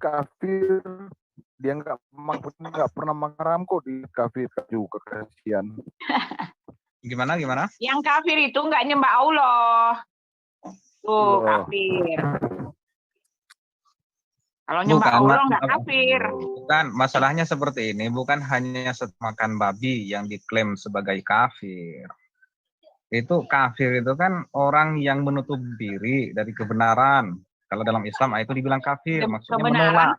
kafir, dia nggak pernah makaram kok di kafir juga, kasihan. Gimana? Yang kafir itu nggak nyembah Allah. Tuh, kafir. Kalau nyembah Allah nggak kafir. Bukan, masalahnya seperti ini. Bukan hanya makan babi yang diklaim sebagai kafir. Itu kafir itu kan orang yang menutup diri dari kebenaran. Kalau dalam Islam itu dibilang kafir, maksudnya menolak.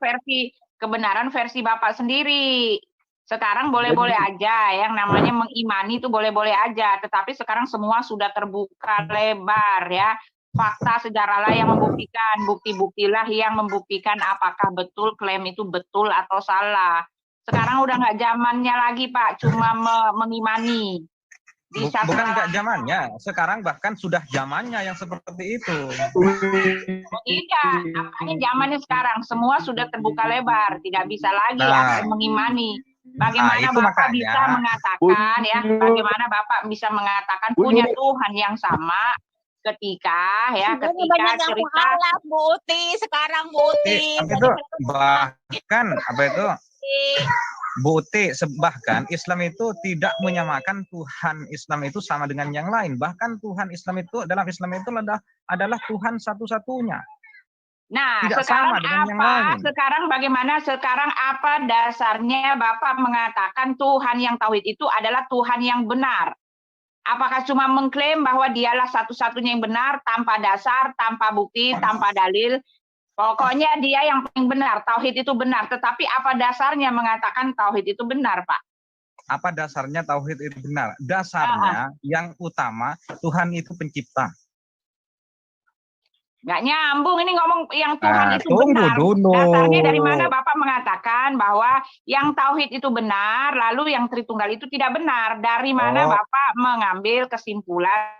Kebenaran versi Bapak sendiri. Sekarang boleh-boleh aja, yang namanya mengimani itu boleh-boleh aja. Tetapi sekarang semua sudah terbuka lebar ya. Fakta sejarahlah yang membuktikan, bukti-buktilah yang membuktikan apakah betul klaim itu betul atau salah. Sekarang udah nggak zamannya lagi Pak, cuma mengimani. Bukan nggak zamannya, sekarang bahkan sudah zamannya yang seperti itu. Tidak, apanya zamannya sekarang, semua sudah terbuka lebar, tidak bisa lagi mengimani. Bagaimana Bapak bisa mengatakan ya, bagaimana Bapak bisa mengatakan punya Tuhan yang sama ketika cerita Bu Uti sekarang Bu Uti. Bahkan apa itu? Bu Uti, bahkan Islam itu tidak menyamakan Tuhan Islam itu sama dengan yang lain. Bahkan Tuhan Islam itu dalam Islam itu adalah Tuhan satu-satunya. Nah, tidak sekarang sama dengan yang lain. Sekarang apa dasarnya Bapak mengatakan Tuhan yang tauhid itu adalah Tuhan yang benar? Apakah cuma mengklaim bahwa dialah satu-satunya yang benar tanpa dasar, tanpa bukti, tanpa dalil? Pokoknya dia yang paling benar, tauhid itu benar. Tetapi apa dasarnya mengatakan tauhid itu benar, Pak? Apa dasarnya tauhid itu benar? Dasarnya yang utama Tuhan itu pencipta. Nggak nyambung ini ngomong yang Tuhan itu benar. Dasarnya dari mana Bapak mengatakan bahwa yang tauhid itu benar, lalu yang Tritunggal itu tidak benar? Dari mana Bapak mengambil kesimpulan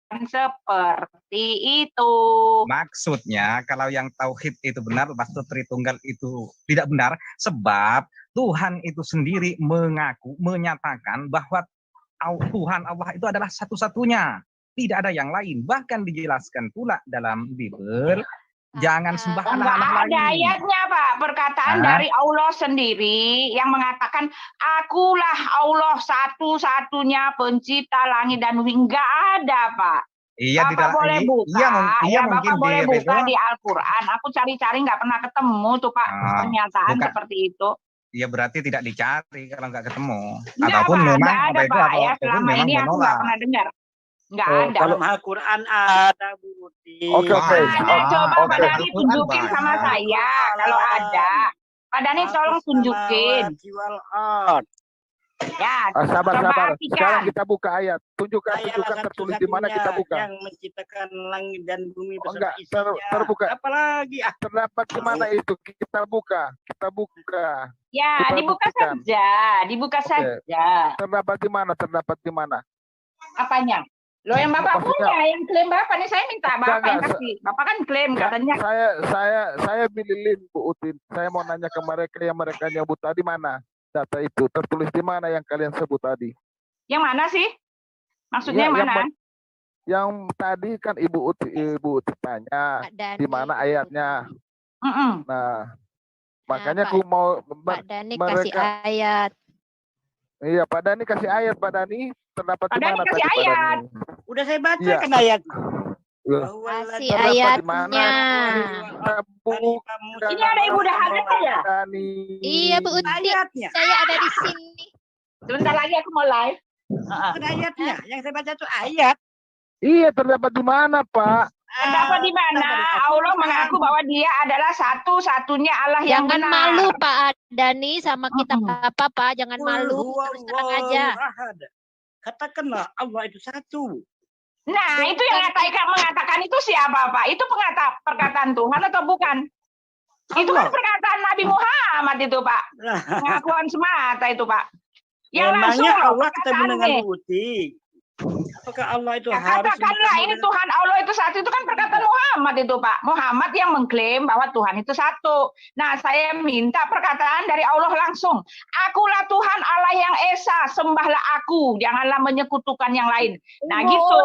seperti itu? Maksudnya kalau yang tauhid itu benar, maksud Tritunggal itu tidak benar, sebab Tuhan itu sendiri menyatakan bahwa Tuhan Allah itu adalah satu-satunya. Tidak ada yang lain. Bahkan dijelaskan pula dalam Bible, jangan sembah Allah lain. Enggak ada ayatnya, Pak. Perkataan dari Allah sendiri yang mengatakan, akulah Allah satu-satunya pencipta langit dan bumi. Enggak ada, Pak. Iya, Bapak boleh buka, Bapak boleh buka di Al-Quran. Aku cari-cari nggak pernah ketemu tuh, Pak, pernyataan seperti itu. Iya, berarti tidak dicari kalau nggak ketemu. Enggak, Ataupun Pak, memang ada, Pak, ya. Selama ini aku nggak pernah dengar. Nggak ada. Kalau Al-Quran ada, Bu Uti. Coba Pak Dhani tunjukin sama saya kalau ada. Pak Dhani tolong tunjukin. Ya, sabar. Sekarang kita buka ayat. Tunjukkan tertulis di mana kita buka. Yang menciptakan langit dan bumi beserta isinya. Terbuka. Apalagi terdapat di mana itu? Kita buka. Ya, dibuka saja. Terdapat di mana? Apanya? Loh, yang Bapak punya, yang klaim Bapak nih, saya minta Bapak yang kasih. Bapak kan klaim katanya. Saya bililin Bu Utin. Saya mau nanya ke mereka yang nyebut tadi mana data itu tertulis di mana yang kalian sebut tadi? Yang mana sih? Maksudnya yang mana? Yang tadi kan Ibu Uti tanya di mana ayatnya. Nah, makanya aku mau Pak Dhani kasih ayat. Iya, Pak Dhani kasih ayat, Pak Dhani. Terdapat di mana tadi, Pak Dhani? Udah saya bacakan ayat. Kasih ayatnya. Ini ada Ibu Dahana ya? Iya, Bu Uti. Ayatnya. Saya ada di sini. Sebentar lagi aku mau live. Ada ayatnya. Yang saya baca itu ayat. Iya, terdapat di mana, Pak? Terdapat di mana? Allah mengaku bahwa Dia adalah satu-satunya Allah yang benar. Jangan malu, Pak Dhani, sama kita Bapak, Pak. Jangan malu. Terus terang aja. Katakanlah Allah itu satu. Nah, itu yang mengatakan itu siapa, Pak? Itu perkataan Tuhan atau bukan? Itu kan perkataan Nabi Muhammad itu, Pak. Pengakuan semata itu, Pak. Yang memangnya Allah ketemu dengan Bu Uti. Apakah Allah itu Ya, harus katakanlah ini Tuhan Allah itu satu, itu kan perkataan Muhammad itu Pak. Muhammad yang mengklaim bahwa Tuhan itu satu. Nah, saya minta perkataan dari Allah langsung. Akulah Tuhan Allah yang Esa, sembahlah aku, janganlah menyekutukan yang lain. Nah, gitu.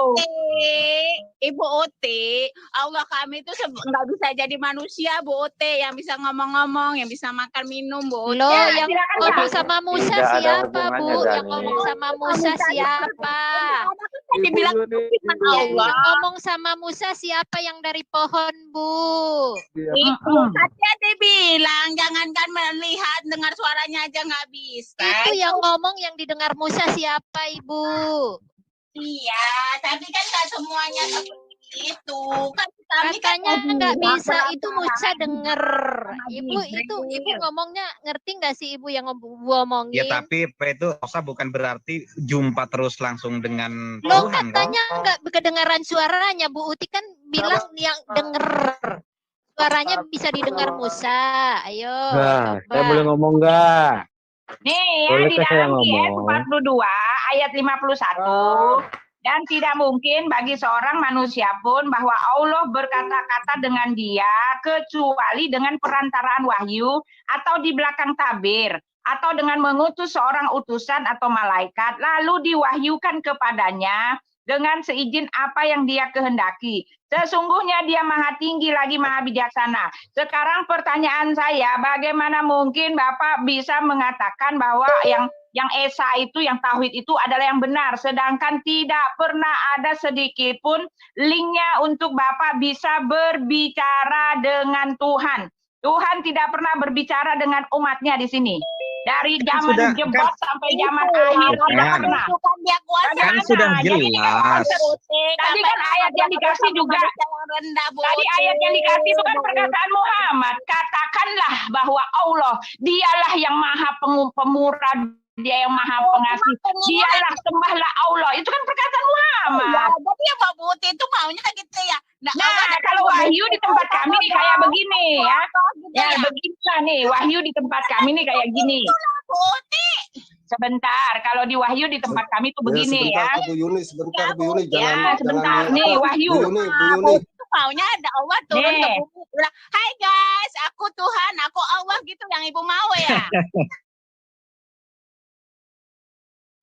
Ibu Uti, Allah kami itu nggak bisa jadi manusia, Bu Uti, yang bisa ngomong-ngomong, yang bisa makan minum, Bu Uti. Loh, Ya, yang silakan, ngomong Kak. sama Musa Tidak ada siapa, Bu? hubungannya, Yang Dani. ngomong sama Musa siapa? Dibilang firman Allah. Yang ngomong sama Musa siapa yang dari pohon, Bu? Itu saja dibilang, jangankan melihat, dengar suaranya aja nggak bisa. Itu yang ngomong yang didengar Musa siapa, Ibu? Iya, tapi kan nggak semuanya seperti itu. Kan kami Katanya kan nggak bisa, itu Musa denger. Ibu ngomongnya ngerti nggak sih Ibu yang ngomongin? Ya tapi itu bukan berarti jumpa terus langsung dengan Loh, Tuhan, katanya nggak kedengaran suaranya. Bu Uti kan bilang yang denger. Suaranya bisa didengar Musa. Ayo. Nah, coba. saya boleh ngomong nggak? Nih ya, Boleh di ke saya dalam Qiyas ngomong? 42 ayat 51. Dan tidak mungkin bagi seorang manusia pun bahwa Allah berkata-kata dengan dia kecuali dengan perantaraan wahyu atau di belakang tabir atau dengan mengutus seorang utusan atau malaikat lalu diwahyukan kepadanya dengan seizin apa yang dia kehendaki. Sesungguhnya dia maha tinggi lagi maha bijaksana. Sekarang pertanyaan saya, bagaimana mungkin Bapak bisa mengatakan bahwa yang Esa itu, yang tauhid itu adalah yang benar, sedangkan tidak pernah ada sedikit pun linknya untuk Bapak bisa berbicara dengan Tuhan. Tuhan tidak pernah berbicara dengan umatnya di sini. Dari zaman jebot sampai zaman akhir tidak pernah. Kan sudah jelas. Tadi kan ayat yang dikasih juga. Tadi ayat yang dikasih itu kan perkataan Muhammad. Katakanlah bahwa Allah, dialah yang maha pemurah, dia yang maha pengasih. Dialah, sembahlah Allah. Itu kan perkataan Muhammad. Jadi ya Mbak Putih itu maunya gitu ya. Nah, kalau wahyu di tempat kami nih kayak begini ya. Ya, beginilah nih, wahyu di tempat kami nih kayak gini. Sebentar, kalau di wahyu di tempat kami itu begini ya. Sebentar, Bu Yuni, sebentar, Bu Yuni. Ya, sebentar nih, wahyu. Bu Yuni. Maunya ada Allah turun ke bumi. Bilang, hai guys, aku Tuhan, aku Allah gitu yang Ibu mau ya.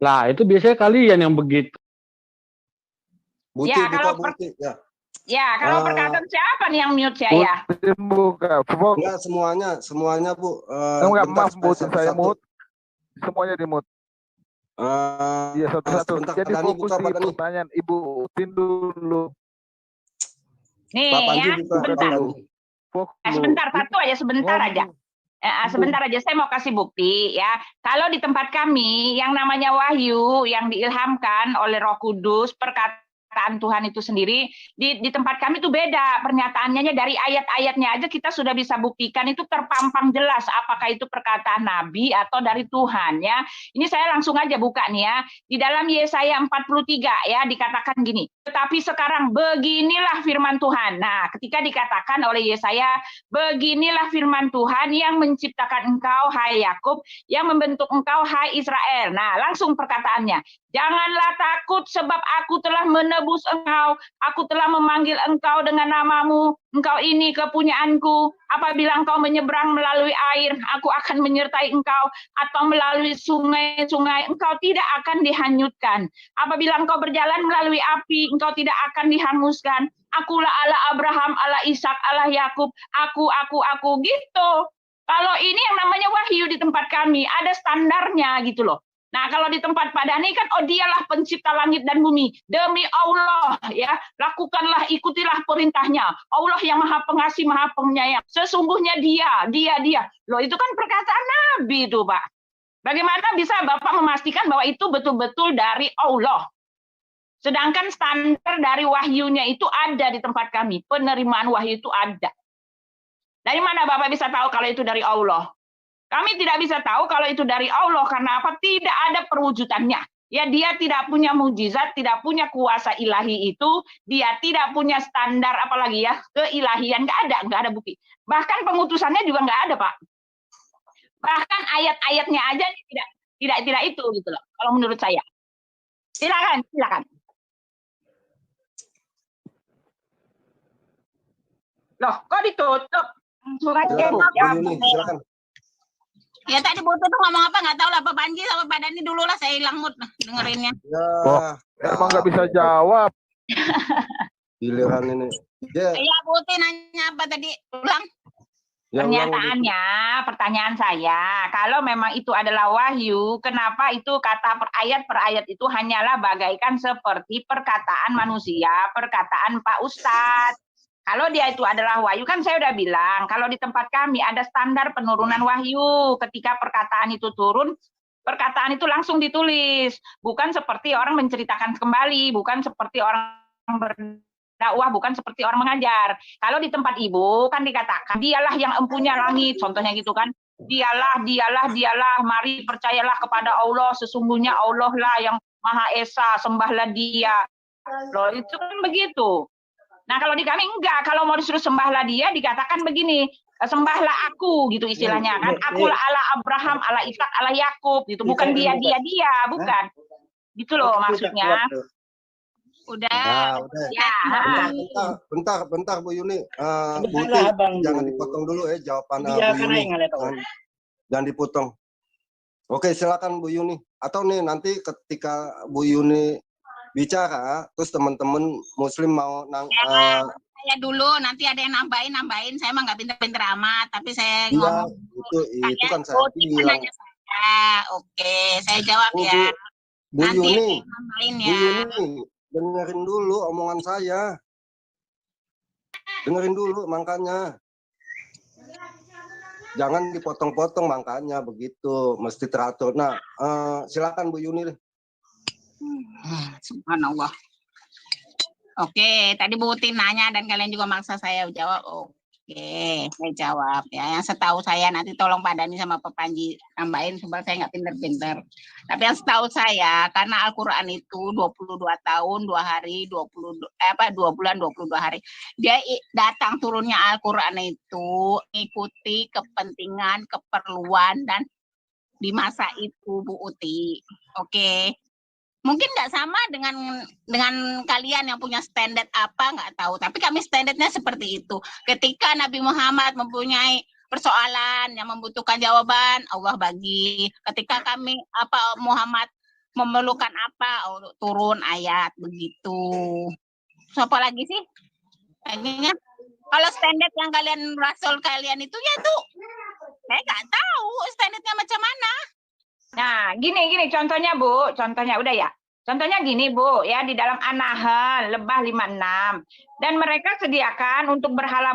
Lah, itu biasanya kalian yang begitu. Buti, Ya, kalau kalau perkataan siapa nih yang mute saya? Buka. Enggak semuanya Bu. Enggak, maaf Bu, saya mute. Semuanya di mute. Iya, satu-satu. Jadi fokus di pertanyaan Ibu Utin dulu. Nih ya, sebentar. Sebentar, satu aja, sebentar aja. Sebentar aja, saya mau kasih bukti ya. Kalau di tempat kami yang namanya wahyu yang diilhamkan oleh Roh Kudus, perkataan Tuhan itu sendiri di tempat kami itu beda pernyataannya. Dari ayat-ayatnya aja kita sudah bisa buktikan itu terpampang jelas apakah itu perkataan nabi atau dari Tuhan ya. Ini saya langsung aja buka nih ya. Di dalam Yesaya 43 ya dikatakan gini. Tetapi sekarang beginilah firman Tuhan. Nah, ketika dikatakan oleh Yesaya, beginilah firman Tuhan yang menciptakan engkau hai Yakub, yang membentuk engkau hai Israel. Nah, langsung perkataannya. Janganlah takut sebab aku telah menebus engkau. Aku telah memanggil engkau dengan namamu. Engkau ini kepunyaanku. Apabila engkau menyeberang melalui air, aku akan menyertai engkau. Atau melalui sungai-sungai, engkau tidak akan dihanyutkan. Apabila engkau berjalan melalui api, engkau tidak akan dihanguskan. Akulah Allah Abraham, Allah Ishak, Allah Yakub. Aku gitu. Kalau ini yang namanya wahyu di tempat kami, ada standarnya gitu loh. Nah, kalau di tempat Pak Dhani kan, oh dialah pencipta langit dan bumi. Demi Allah, ya, lakukanlah, ikutilah perintahnya. Allah yang maha pengasih, maha penyayang. Sesungguhnya dia. Loh, itu kan perkataan Nabi itu, Pak. Bagaimana bisa Bapak memastikan bahwa itu betul-betul dari Allah? Sedangkan standar dari wahyunya itu ada di tempat kami. Penerimaan wahyu itu ada. Dari mana Bapak bisa tahu kalau itu dari Allah? Kami tidak bisa tahu kalau itu dari Allah, karena apa? Tidak ada perwujudannya. Ya, dia tidak punya mukjizat, tidak punya kuasa ilahi itu, dia tidak punya standar apalagi ya, keilahian, nggak ada bukti. Bahkan pengutusannya juga nggak ada, Pak. Bahkan ayat-ayatnya aja tidak itu gitu loh, kalau menurut saya. Silakan. Loh, kok ditutup? Suratnya, Bu. Silakan, Bu Yuni, silakan. Ya tadi Bu tuh ngomong apa nggak tahu lah, Pak Panji sama Pak Dani dulu lah, saya hilang mood dengerinnya. Ya, Emang nggak bisa jawab. Giliran ini. Iya, Bu nanya apa tadi? Ulang. Pertanyaan saya, kalau memang itu adalah wahyu, kenapa itu kata per ayat itu hanyalah bagaikan seperti perkataan manusia, perkataan Pak Ustadz. Kalau dia itu adalah wahyu, kan saya udah bilang, kalau di tempat kami ada standar penurunan wahyu, ketika perkataan itu turun, perkataan itu langsung ditulis, bukan seperti orang menceritakan kembali, bukan seperti orang dakwah, bukan seperti orang mengajar. Kalau di tempat Ibu kan dikatakan dialah yang empunya langit, contohnya gitu kan. Dialah, mari percayalah kepada Allah, sesungguhnya Allah lah yang Maha Esa, sembahlah Dia. Loh, itu kan begitu. Nah, kalau di kami enggak, kalau mau disuruh sembahlah Dia dikatakan begini, sembahlah aku gitu istilahnya kan. Akulah Allah Abraham, Allah Ishak, Allah Yakub gitu, bukan dia, bukan. Gitu loh maksudnya. Udah. Ya. Bentar Bu Yuni. Bu Uti, jangan dipotong dulu ya jawaban Bu Yuni. Jangan dipotong. Oke, silakan Bu Yuni. Atau nih nanti ketika Bu Yuni bicara, terus teman-teman Muslim mau saya dulu, nanti ada yang nambahin. Saya mah nggak pinter-pinter amat, tapi saya ngomong. Itu kan saya bilang. Oke, saya jawab ya. Bu Yuni, ya. Bu Yuni, dengerin dulu omongan saya. Dengerin dulu makanya. Jangan dipotong-potong makanya begitu, mesti teratur. Nah, silakan Bu Yuni. Subhanallah. Oke, tadi Bu Uti nanya dan kalian juga maksa saya jawab. Oke, saya jawab ya. Yang setahu saya nanti tolong Pak Dani sama Pak Panji tambahin supaya saya nggak pinter-pinter. Tapi yang setahu saya karena Al-Qur'an itu 22 tahun, 2 hari, 2 bulan 22 hari. Dia datang turunnya Al-Qur'an itu ikuti kepentingan, keperluan dan di masa itu Bu Uti. Oke. Mungkin nggak sama dengan kalian yang punya standar apa nggak tahu, tapi kami standarnya seperti itu. Ketika Nabi Muhammad mempunyai persoalan yang membutuhkan jawaban, Allah bagi. Ketika kami Muhammad memerlukan apa, turun ayat begitu. Siapa lagi sih? Kayaknya kalau standar yang Rasul kalian itu ya tuh, saya nggak tahu standarnya macam mana. Nah, gini contohnya Bu, contohnya udah ya. Contohnya gini Bu, ya di dalam An-Nahl Lebah 56 dan mereka sediakan untuk berhala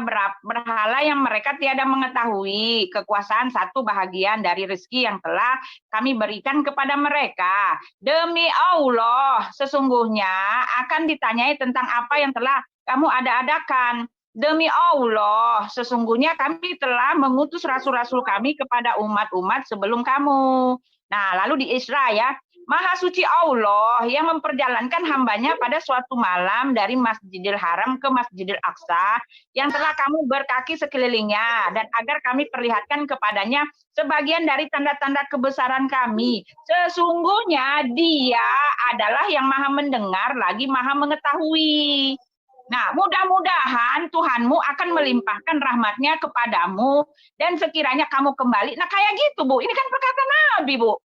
yang mereka tiada mengetahui kekuasaan satu bahagian dari rezeki yang telah kami berikan kepada mereka. Demi Allah, sesungguhnya akan ditanyai tentang apa yang telah kamu ada-adakan. Demi Allah, sesungguhnya kami telah mengutus rasul-rasul kami kepada umat-umat sebelum kamu. Nah, lalu di Isra ya, Maha Suci Allah yang memperjalankan hambanya pada suatu malam dari Masjidil Haram ke Masjidil Aqsa yang telah kamu berkaki sekelilingnya dan agar kami perlihatkan kepadanya sebagian dari tanda-tanda kebesaran kami. Sesungguhnya Dia adalah yang Maha mendengar lagi Maha mengetahui. Nah, mudah-mudahan Tuhanmu akan melimpahkan rahmatnya kepadamu dan sekiranya kamu kembali. Nah, kayak gitu, Bu. Ini kan perkataan Nabi, Bu.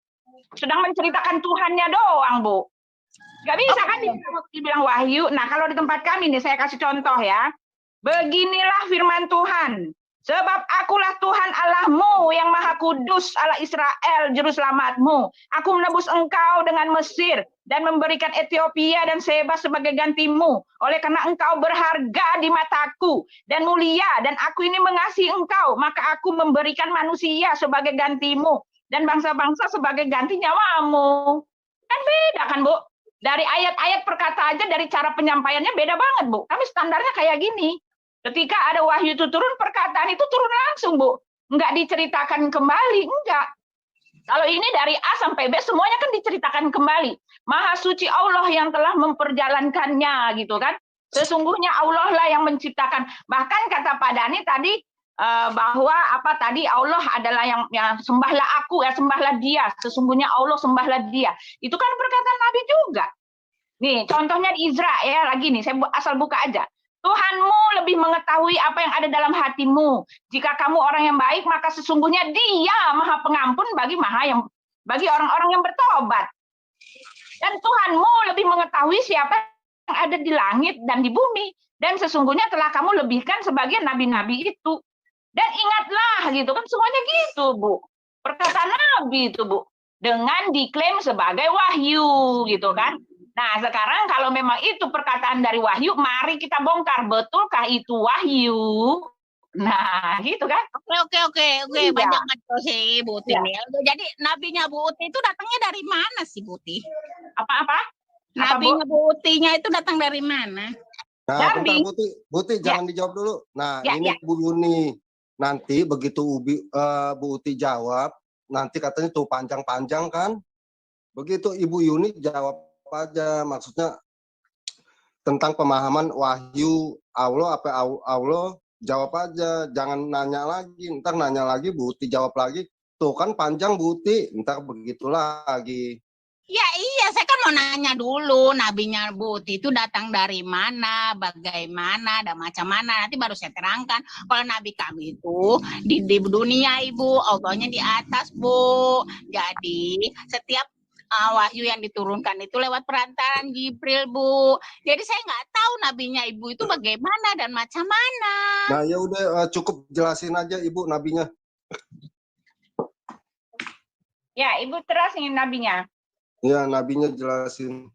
Sedang menceritakan Tuhannya doang, Bu. Gak bisa kan dibilang wahyu. Nah, kalau di tempat kami nih, saya kasih contoh ya. Beginilah firman Tuhan. Sebab akulah Tuhan Allahmu yang Maha Kudus, Allah Israel, Juru Selamatmu. Aku menebus engkau dengan Mesir dan memberikan Ethiopia dan Seba sebagai gantimu. Oleh karena engkau berharga di mataku dan mulia, dan aku ini mengasihi engkau, maka aku memberikan manusia sebagai gantimu dan bangsa-bangsa sebagai ganti nyawamu. Kan beda kan, Bu? Dari ayat-ayat perkata aja, dari cara penyampaiannya beda banget, Bu. Kami standarnya kayak gini. Ketika ada wahyu itu turun, perkataan itu turun langsung, Bu. Enggak diceritakan kembali, enggak. Kalau ini dari A sampai B, semuanya kan diceritakan kembali. Maha suci Allah yang telah memperjalankannya, gitu kan. Sesungguhnya Allah lah yang menciptakan. Bahkan kata Pak Dani tadi, bahwa Allah adalah yang sembahlah aku, ya sembahlah Dia. Sesungguhnya Allah sembahlah Dia. Itu kan perkataan Nabi juga. Nih, contohnya di Izra ya, lagi nih, saya asal buka aja. Tuhanmu lebih mengetahui apa yang ada dalam hatimu. Jika kamu orang yang baik, maka sesungguhnya Dia Maha Pengampun bagi orang-orang yang bertobat. Dan Tuhanmu lebih mengetahui siapa yang ada di langit dan di bumi. Dan sesungguhnya telah kamu lebihkan sebagian nabi-nabi itu. Dan ingatlah, gitu kan, semuanya gitu, Bu. Perkataan nabi itu, Bu. Dengan diklaim sebagai wahyu, gitu kan. Nah, sekarang kalau memang itu perkataan dari wahyu, mari kita bongkar, betulkah itu wahyu? Nah, gitu kan? Oke. Iya. Banyak banget sih, Bu Uti. Iya. Jadi nabinya Bu Uti itu datangnya dari mana sih, Bu Uti? Apa? Nabinya Bu Utinya itu datang dari mana? Nah, bentar Bu Uti jangan dijawab dulu. Nah, ini Bu Yuni. Nanti begitu Bu Uti jawab, nanti katanya tuh panjang-panjang kan? Begitu Ibu Yuni jawab aja, maksudnya tentang pemahaman wahyu Allah apa Allah, jawab aja, jangan nanya lagi, ntar nanya lagi Bu Uti jawab lagi, tuh kan panjang Bu Uti, ntar begitu lagi. Ya iya, saya kan mau nanya dulu, nabinya Bu Uti itu datang dari mana, bagaimana, dan macam mana, nanti baru saya terangkan. Kalau nabi kami itu di dunia Ibu, Allahnya di atas Bu, jadi setiap wahyu yang diturunkan itu lewat perantaran Jibril, Bu. Jadi saya nggak tahu nabinya Ibu itu bagaimana dan macam mana. Nah, ya udah cukup jelasin aja Ibu nabinya. Ya, Ibu terasin nabinya. Ya, nabinya jelasin.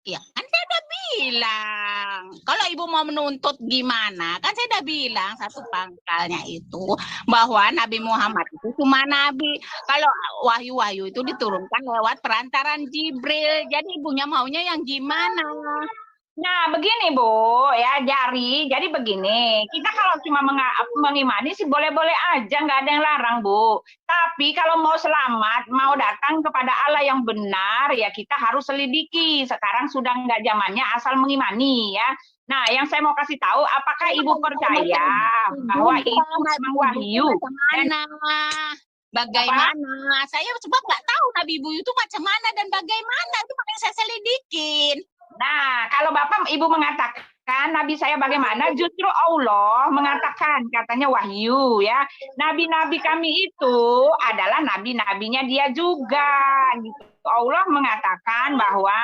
Ya, kan saya udah bilang. Kalau Ibu mau menuntut gimana? Kan saya udah bilang satu pangkalnya itu bahwa Nabi Muhammad itu cuma nabi. Kalau wahyu-wahyu itu diturunkan lewat perantaran Jibril. Jadi Ibunya maunya yang gimana? Nah, begini Bu, ya jadi begini, kita kalau cuma mengimani sih boleh-boleh aja, nggak ada yang larang Bu. Tapi kalau mau selamat, mau datang kepada Allah yang benar, ya kita harus selidiki. Sekarang sudah nggak zamannya asal mengimani ya. Nah, yang saya mau kasih tahu, apakah Ibu percaya bahwa itu memang wahyu? Bagaimana? Saya sebab nggak tahu Nabi Ibu itu macam mana dan bagaimana, itu makanya saya selidikin. Nah, kalau Bapak Ibu mengatakan Nabi saya bagaimana, justru Allah mengatakan, katanya wahyu ya. Nabi-nabi kami itu adalah nabi-nabinya Dia juga gitu. Allah mengatakan bahwa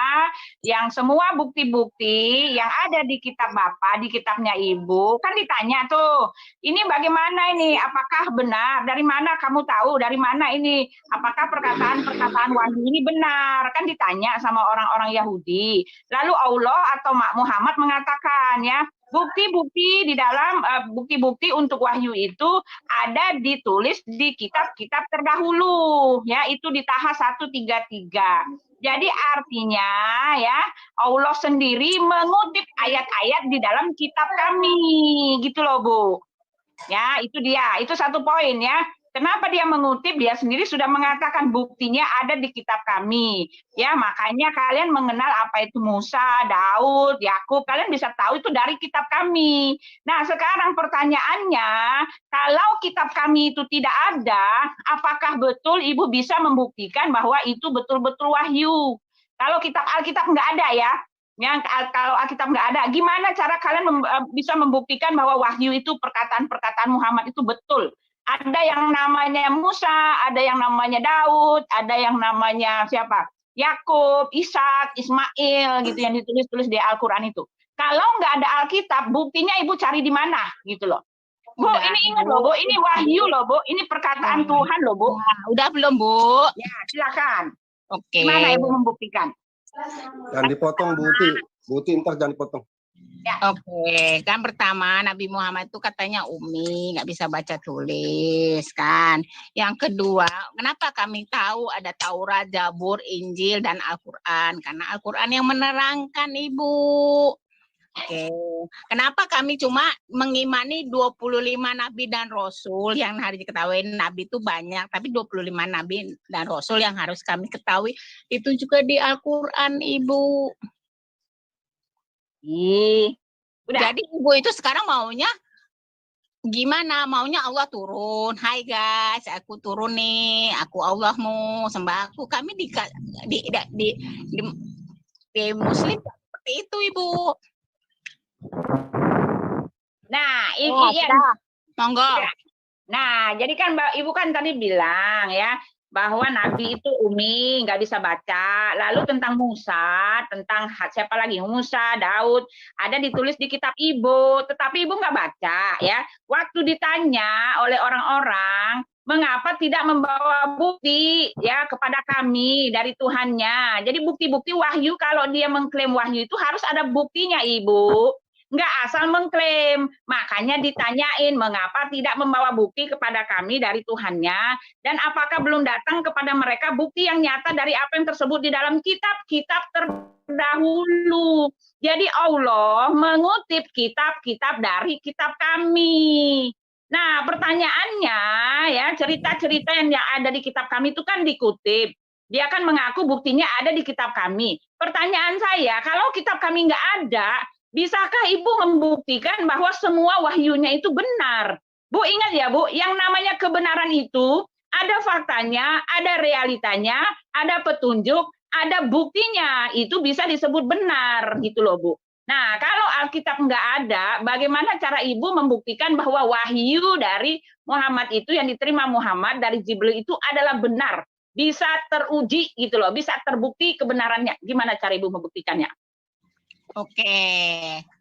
yang semua bukti-bukti yang ada di kitab Bapak, di kitabnya Ibu, kan ditanya tuh, ini bagaimana ini? Apakah benar? Dari mana kamu tahu? Dari mana ini? Apakah perkataan-perkataan wahyu ini benar? Kan ditanya sama orang-orang Yahudi. Lalu Allah atau Muhammad mengatakan ya, bukti-bukti di dalam bukti-bukti untuk wahyu itu ada ditulis di kitab-kitab terdahulu ya, itu di Taha 133. Jadi artinya ya, Allah sendiri mengutip ayat-ayat di dalam kitab kami gitu loh Bu. Ya, itu dia. Itu satu poin ya. Kenapa dia mengutip? Dia sendiri sudah mengatakan buktinya ada di kitab kami. Ya, makanya kalian mengenal apa itu Musa, Daud, Yakub. Kalian bisa tahu itu dari kitab kami. Nah, sekarang pertanyaannya, kalau kitab kami itu tidak ada, apakah betul Ibu bisa membuktikan bahwa itu betul-betul wahyu? Kalau kitab Alkitab nggak ada ya, kalau Alkitab nggak ada, gimana cara kalian bisa membuktikan bahwa wahyu itu perkataan-perkataan Muhammad itu betul? Ada yang namanya Musa, ada yang namanya Daud, ada yang namanya siapa? Yakub, Ishak, Ismail gitu yang ditulis-tulis di Al-Qur'an itu. Kalau nggak ada Alkitab, buktinya Ibu cari di mana gitu loh. Bu, ini ingat loh Bu, ini wahyu loh Bu, ini perkataan Tuhan loh Bu. Udah belum Bu? Ya, silakan. Oke. Gimana Ibu membuktikan? Jangan dipotong Bu Uti ntar jangan dipotong. Ya. Oke, kan pertama Nabi Muhammad itu katanya umi, nggak bisa baca tulis kan. Yang kedua, kenapa kami tahu ada Taurat, Zabur, Injil, dan Al-Quran? Karena Al-Quran yang menerangkan Ibu. Oke, kenapa kami cuma mengimani 25 Nabi dan Rasul yang harus diketahui? Nabi itu banyak, tapi 25 Nabi dan Rasul yang harus kami ketahui itu juga di Al-Quran Ibu. Udah. Jadi Ibu itu sekarang maunya gimana? Maunya Allah turun. Hai guys, aku turun nih. Aku Allahmu, sembah aku. Kami di Muslim seperti itu Ibu. Nah, monggo. Nah, jadi kan Mbak Ibu kan tadi bilang ya bahwa Nabi itu umi, nggak bisa baca. Lalu tentang Musa, tentang siapa lagi? Musa, Daud, ada ditulis di kitab Ibu, tetapi Ibu nggak baca ya. Waktu ditanya oleh orang-orang, mengapa tidak membawa bukti ya kepada kami dari Tuhannya? Jadi bukti-bukti wahyu, kalau dia mengklaim wahyu itu harus ada buktinya, Ibu. Nggak asal mengklaim. Makanya ditanyain, mengapa tidak membawa bukti kepada kami dari Tuhannya, dan apakah belum datang kepada mereka bukti yang nyata dari apa yang tersebut di dalam kitab-kitab terdahulu. Jadi Allah mengutip kitab-kitab dari kitab kami. Nah, pertanyaannya ya, cerita-cerita yang ada di kitab kami itu kan dikutip. Dia kan mengaku buktinya ada di kitab kami. Pertanyaan saya, kalau kitab kami nggak ada, bisakah Ibu membuktikan bahwa semua wahyunya itu benar? Bu, ingat ya Bu, yang namanya kebenaran itu ada faktanya, ada realitanya, ada petunjuk, ada buktinya. Itu bisa disebut benar gitu loh Bu. Nah, kalau Alkitab nggak ada, bagaimana cara Ibu membuktikan bahwa wahyu dari Muhammad itu yang diterima Muhammad dari Jibril itu adalah benar? Bisa teruji gitu loh, bisa terbukti kebenarannya. Gimana cara Ibu membuktikannya? Oke,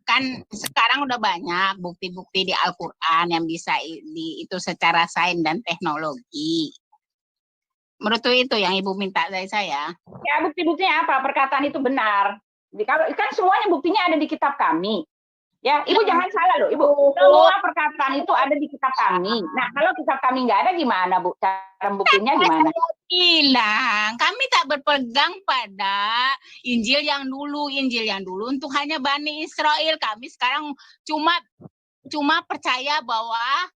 kan sekarang udah banyak bukti-bukti di Al-Quran yang bisa itu secara sains dan teknologi. Menurut itu yang Ibu minta dari saya. Ya, bukti-buktinya apa? Perkataan itu benar. Kalau kan semuanya buktinya ada di kitab kami. Ya, Ibu jangan salah loh, Ibu. Semua perkataan itu ada di kitab kami. Nah, kalau kitab kami nggak ada gimana, Bu? Cara buktinya gimana? Bilang, kami tak berpegang pada Injil yang dulu untuk hanya Bani Israel. Kami sekarang cuma percaya bahwa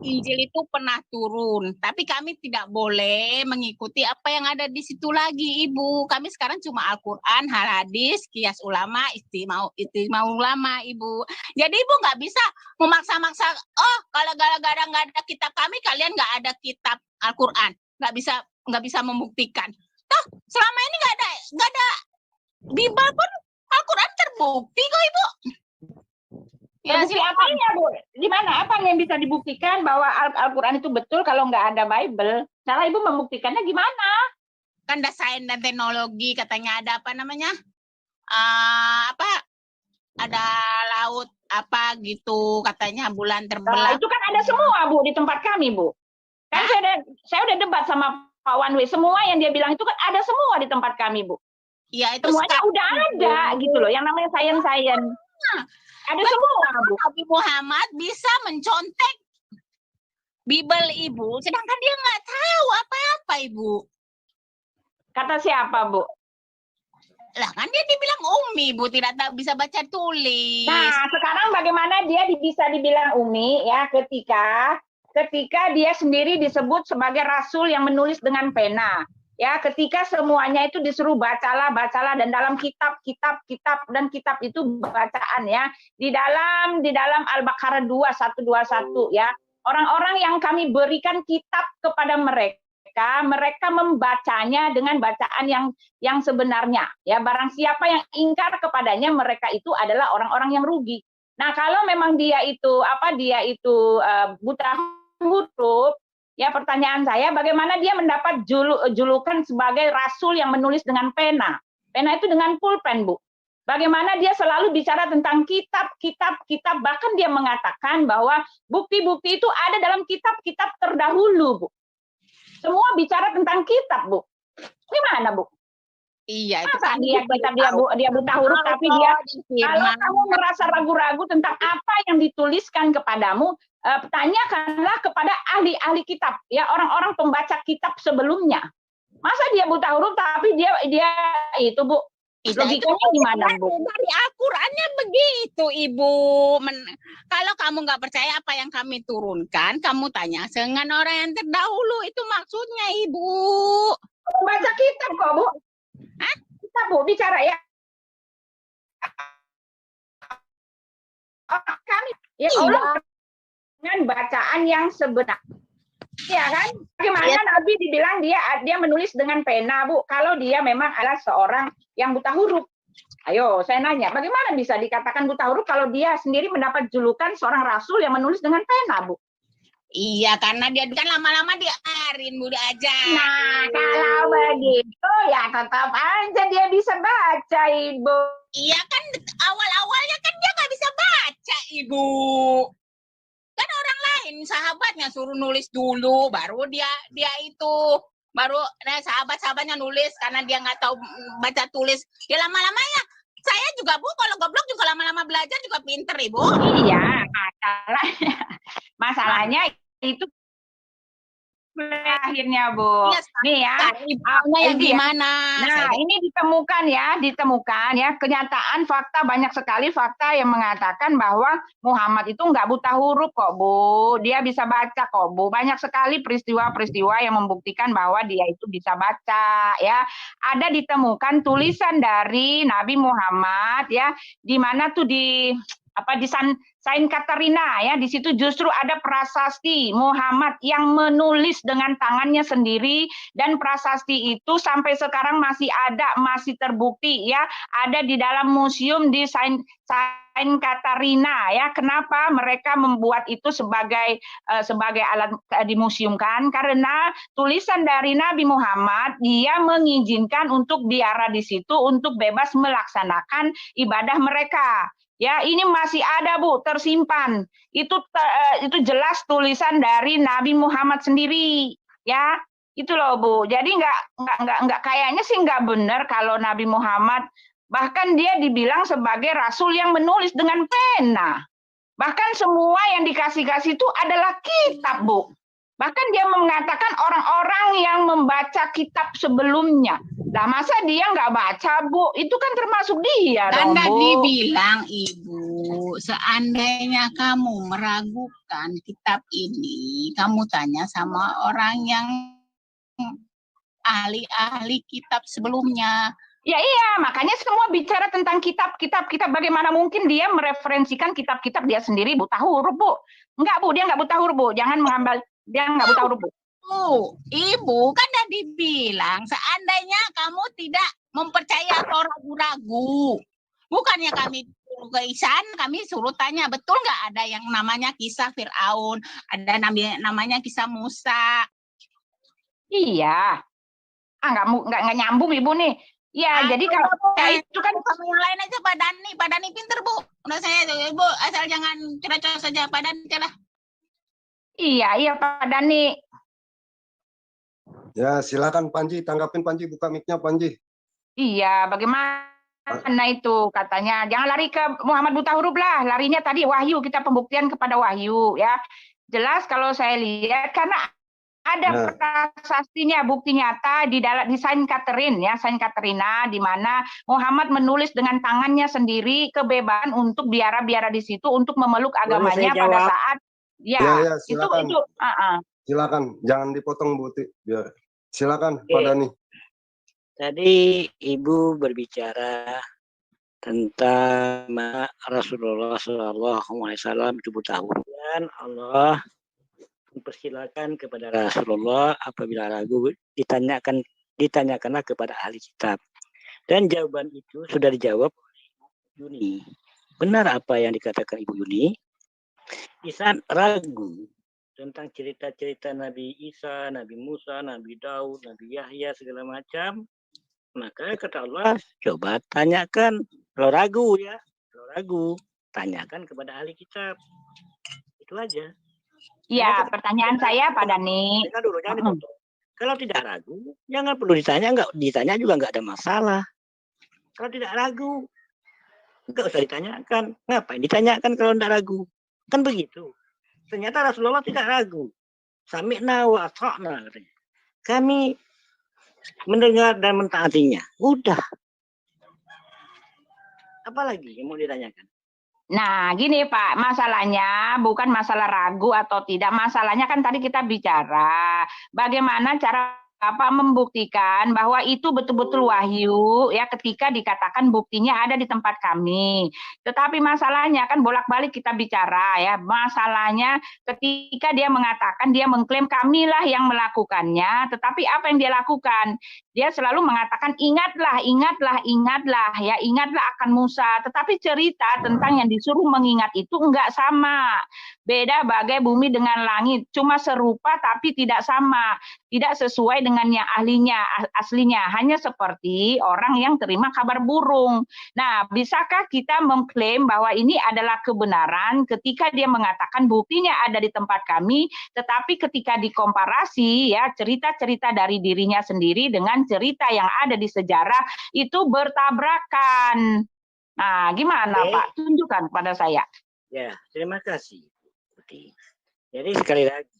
Injil itu pernah turun, tapi kami tidak boleh mengikuti apa yang ada di situ lagi, Ibu. Kami sekarang cuma Al-Quran, hadis, qiyas ulama, istimau ulama, Ibu. Jadi Ibu nggak bisa memaksa-maksa, oh kalau gara-gara nggak ada kitab kami, kalian nggak ada kitab Al-Quran. Nggak bisa membuktikan. Toh selama ini nggak ada Bible pun Al-Quran terbukti kok, Ibu. Ya, apanya, Bu? Di mana? Apa yang bisa dibuktikan bahwa Al-Quran itu betul kalau nggak ada Bible? Cara Ibu membuktikannya gimana? Kan ada sains dan teknologi, katanya ada apa namanya? Ada laut apa gitu, katanya bulan terbelah. Nah, itu kan ada semua, Bu, di tempat kami, Bu. Kan saya udah debat sama Pak Wanwe, semua yang dia bilang itu kan ada semua di tempat kami, Bu. Ya, itu semuanya udah ada gitu loh, yang namanya sains. Ada semua, Bu. Nabi Muhammad bisa mencontek Bible Ibu, sedangkan dia nggak tahu apa-apa, Ibu. Kata siapa, Bu? Lah kan dia dibilang umi, Bu, tidak bisa baca tulis. Nah, sekarang bagaimana dia bisa dibilang umi ya ketika dia sendiri disebut sebagai rasul yang menulis dengan pena. Ya, ketika semuanya itu disuruh bacalah, dan dalam kitab dan kitab itu bacaan ya. Di dalam Al-Baqarah 2121 ya. Orang-orang yang kami berikan kitab kepada mereka membacanya dengan bacaan yang sebenarnya. Ya, barang siapa yang ingkar kepadanya, mereka itu adalah orang-orang yang rugi. Nah, kalau memang dia itu buta huruf, ya, pertanyaan saya, bagaimana dia mendapat julukan sebagai rasul yang menulis dengan pena? Pena itu dengan pulpen, Bu. Bagaimana dia selalu bicara tentang kitab, bahkan dia mengatakan bahwa bukti-bukti itu ada dalam kitab-kitab terdahulu, Bu. Semua bicara tentang kitab, Bu. Gimana, Bu? Iya, itu kan dia buta huruf, tapi dia kalau kamu merasa ragu-ragu tentang apa yang dituliskan kepadamu, tanyakanlah kepada ahli-ahli kitab, ya, orang-orang pembaca kitab sebelumnya. Masa dia buta huruf tapi dia itu, Bu? Logikanya gimana, Bu? Dari Al-Qur'annya begitu, Ibu. Kalau kamu nggak percaya apa yang kami turunkan, kamu tanya dengan orang yang terdahulu, itu maksudnya, Ibu. Baca kitab kok, Bu. Hah? Kita, Bu, bicara ya. Kami ya Allah dengan bacaan yang sebenar. Ya kan? Bagaimana Nabi dibilang dia menulis dengan pena, Bu, kalau dia memang adalah seorang yang buta huruf. Ayo, saya nanya, bagaimana bisa dikatakan buta huruf kalau dia sendiri mendapat julukan seorang rasul yang menulis dengan pena, Bu? Iya, karena dia kan lama-lama diajarin, Bu, diajar. Nah, kalau begitu ya tetap aja dia bisa baca, Ibu. Iya kan, awal-awalnya kan dia nggak bisa baca, Ibu. Kan orang lain, sahabatnya suruh nulis dulu, baru dia itu. Baru sahabat-sahabatnya nulis karena dia nggak tahu baca tulis. Ya lama-lama ya, saya juga, Bu, kalau goblok juga lama-lama belajar juga pinter, Ibu. Iya, masalahnya itu akhirnya, Bu. Nih ya, yang gimana? Nah, ini ditemukan ya, kenyataan fakta, banyak sekali fakta yang mengatakan bahwa Muhammad itu nggak buta huruf kok, Bu. Dia bisa baca kok, Bu. Banyak sekali peristiwa-peristiwa yang membuktikan bahwa dia itu bisa baca, ya. Ada ditemukan tulisan dari Nabi Muhammad, ya, di mana tuh di Sain Katarina, ya, di situ justru ada prasasti Muhammad yang menulis dengan tangannya sendiri, dan prasasti itu sampai sekarang masih ada, masih terbukti, ya, ada di dalam museum di Sain Katarina, ya. Kenapa mereka membuat itu sebagai alat dimuseumkan? Karena tulisan dari Nabi Muhammad, dia mengizinkan untuk biara di situ untuk bebas melaksanakan ibadah mereka. Ya, ini masih ada, Bu, tersimpan. Itu jelas tulisan dari Nabi Muhammad sendiri, ya. Itu loh, Bu. Jadi nggak kayaknya sih nggak benar kalau Nabi Muhammad, bahkan dia dibilang sebagai rasul yang menulis dengan pena. Bahkan semua yang dikasih-kasih itu adalah kitab, Bu. Bahkan dia mengatakan orang-orang yang membaca kitab sebelumnya. Lah masa dia nggak baca, Bu? Itu kan termasuk dia dong, Bu. Dibilang, Ibu, seandainya kamu meragukan kitab ini, kamu tanya sama orang yang ahli-ahli kitab sebelumnya. Ya iya, makanya semua bicara tentang kitab. Bagaimana mungkin dia mereferensikan kitab-kitab dia sendiri buta huruf, Bu? Enggak, Bu, dia nggak buta huruf, Bu. Jangan mengambil, dia nggak buta huruf, Bu. Ibu kan udah dibilang seandainya kamu tidak mempercaya atau ragu-ragu, bukannya kami ke Ihsan, kami suruh tanya betul nggak ada yang namanya kisah Fir'aun, ada namanya kisah Musa. Iya, nggak nyambung, Ibu nih. Ya, jadi kalau itu kan sama yang lain aja, Pak Dani pinter, Bu. Udah saya, Ibu, asal jangan cerita saja, Pak Dani lah. Iya, Pak Dani. Ya, silakan Panji, tanggapin Panji, buka mic-nya Panji. Iya, bagaimana itu katanya? Jangan lari ke Muhammad buta huruf lah, larinya tadi Wahyu, kita pembuktian kepada Wahyu, ya. Jelas kalau saya lihat karena ada prasastinya, bukti nyata di Sain Katarina, di mana Muhammad menulis dengan tangannya sendiri, kebebasan untuk biara-biara di situ untuk memeluk agamanya pada saat silakan. itu Silakan, jangan dipotong, Bu. Silakan, Pak Dani. Tadi Ibu berbicara tentang Rasulullah SAW itu buta huruf, dan Allah mempersilakan kepada Rasulullah apabila ragu ditanyakanlah kepada ahli kitab. Dan jawaban itu sudah dijawab oleh Ibu Yuni. Benar apa yang dikatakan Ibu Yuni? Di saat ragu tentang cerita-cerita Nabi Isa, Nabi Musa, Nabi Daud, Nabi Yahya, segala macam, maka kata Allah, coba tanyakan. Kalau ragu, tanyakan kepada ahli kitab. Itu aja. Iya, pertanyaan saya, Pak Dani. Dulu, jangan dipotong. Kalau tidak ragu, jangan perlu ditanya. Enggak ditanya juga enggak ada masalah. Kalau tidak ragu, enggak usah ditanyakan. Ngapain ditanyakan kalau tidak ragu? Kan begitu. Ternyata Rasulullah tidak ragu. Sami'na wa ata'na. Kami mendengar dan mentaatinya. Udah. Apalagi yang mau ditanyakan? Nah, gini Pak, masalahnya bukan masalah ragu atau tidak. Masalahnya kan tadi kita bicara bagaimana cara Bapak membuktikan bahwa itu betul-betul wahyu, ya, ketika dikatakan buktinya ada di tempat kami. Tetapi masalahnya kan bolak-balik kita bicara, ya. Masalahnya ketika dia mengatakan, dia mengklaim kamilah yang melakukannya, tetapi apa yang dia lakukan? dia selalu mengatakan ingatlah, ingatlah, ingatlah, ya ingatlah akan Musa. Tetapi cerita tentang yang disuruh mengingat itu enggak sama. Beda bagai bumi dengan langit, cuma serupa tapi tidak sama, tidak sesuai dengan yang aslinya. Hanya seperti orang yang terima kabar burung. Nah, bisakah kita mengklaim bahwa ini adalah kebenaran ketika dia mengatakan buktinya ada di tempat kami, tetapi ketika dikomparasi ya cerita-cerita dari dirinya sendiri dengan cerita yang ada di sejarah itu bertabrakan. Nah, gimana Pak? Tunjukkan pada saya. Ya, terima kasih. Jadi sekali lagi,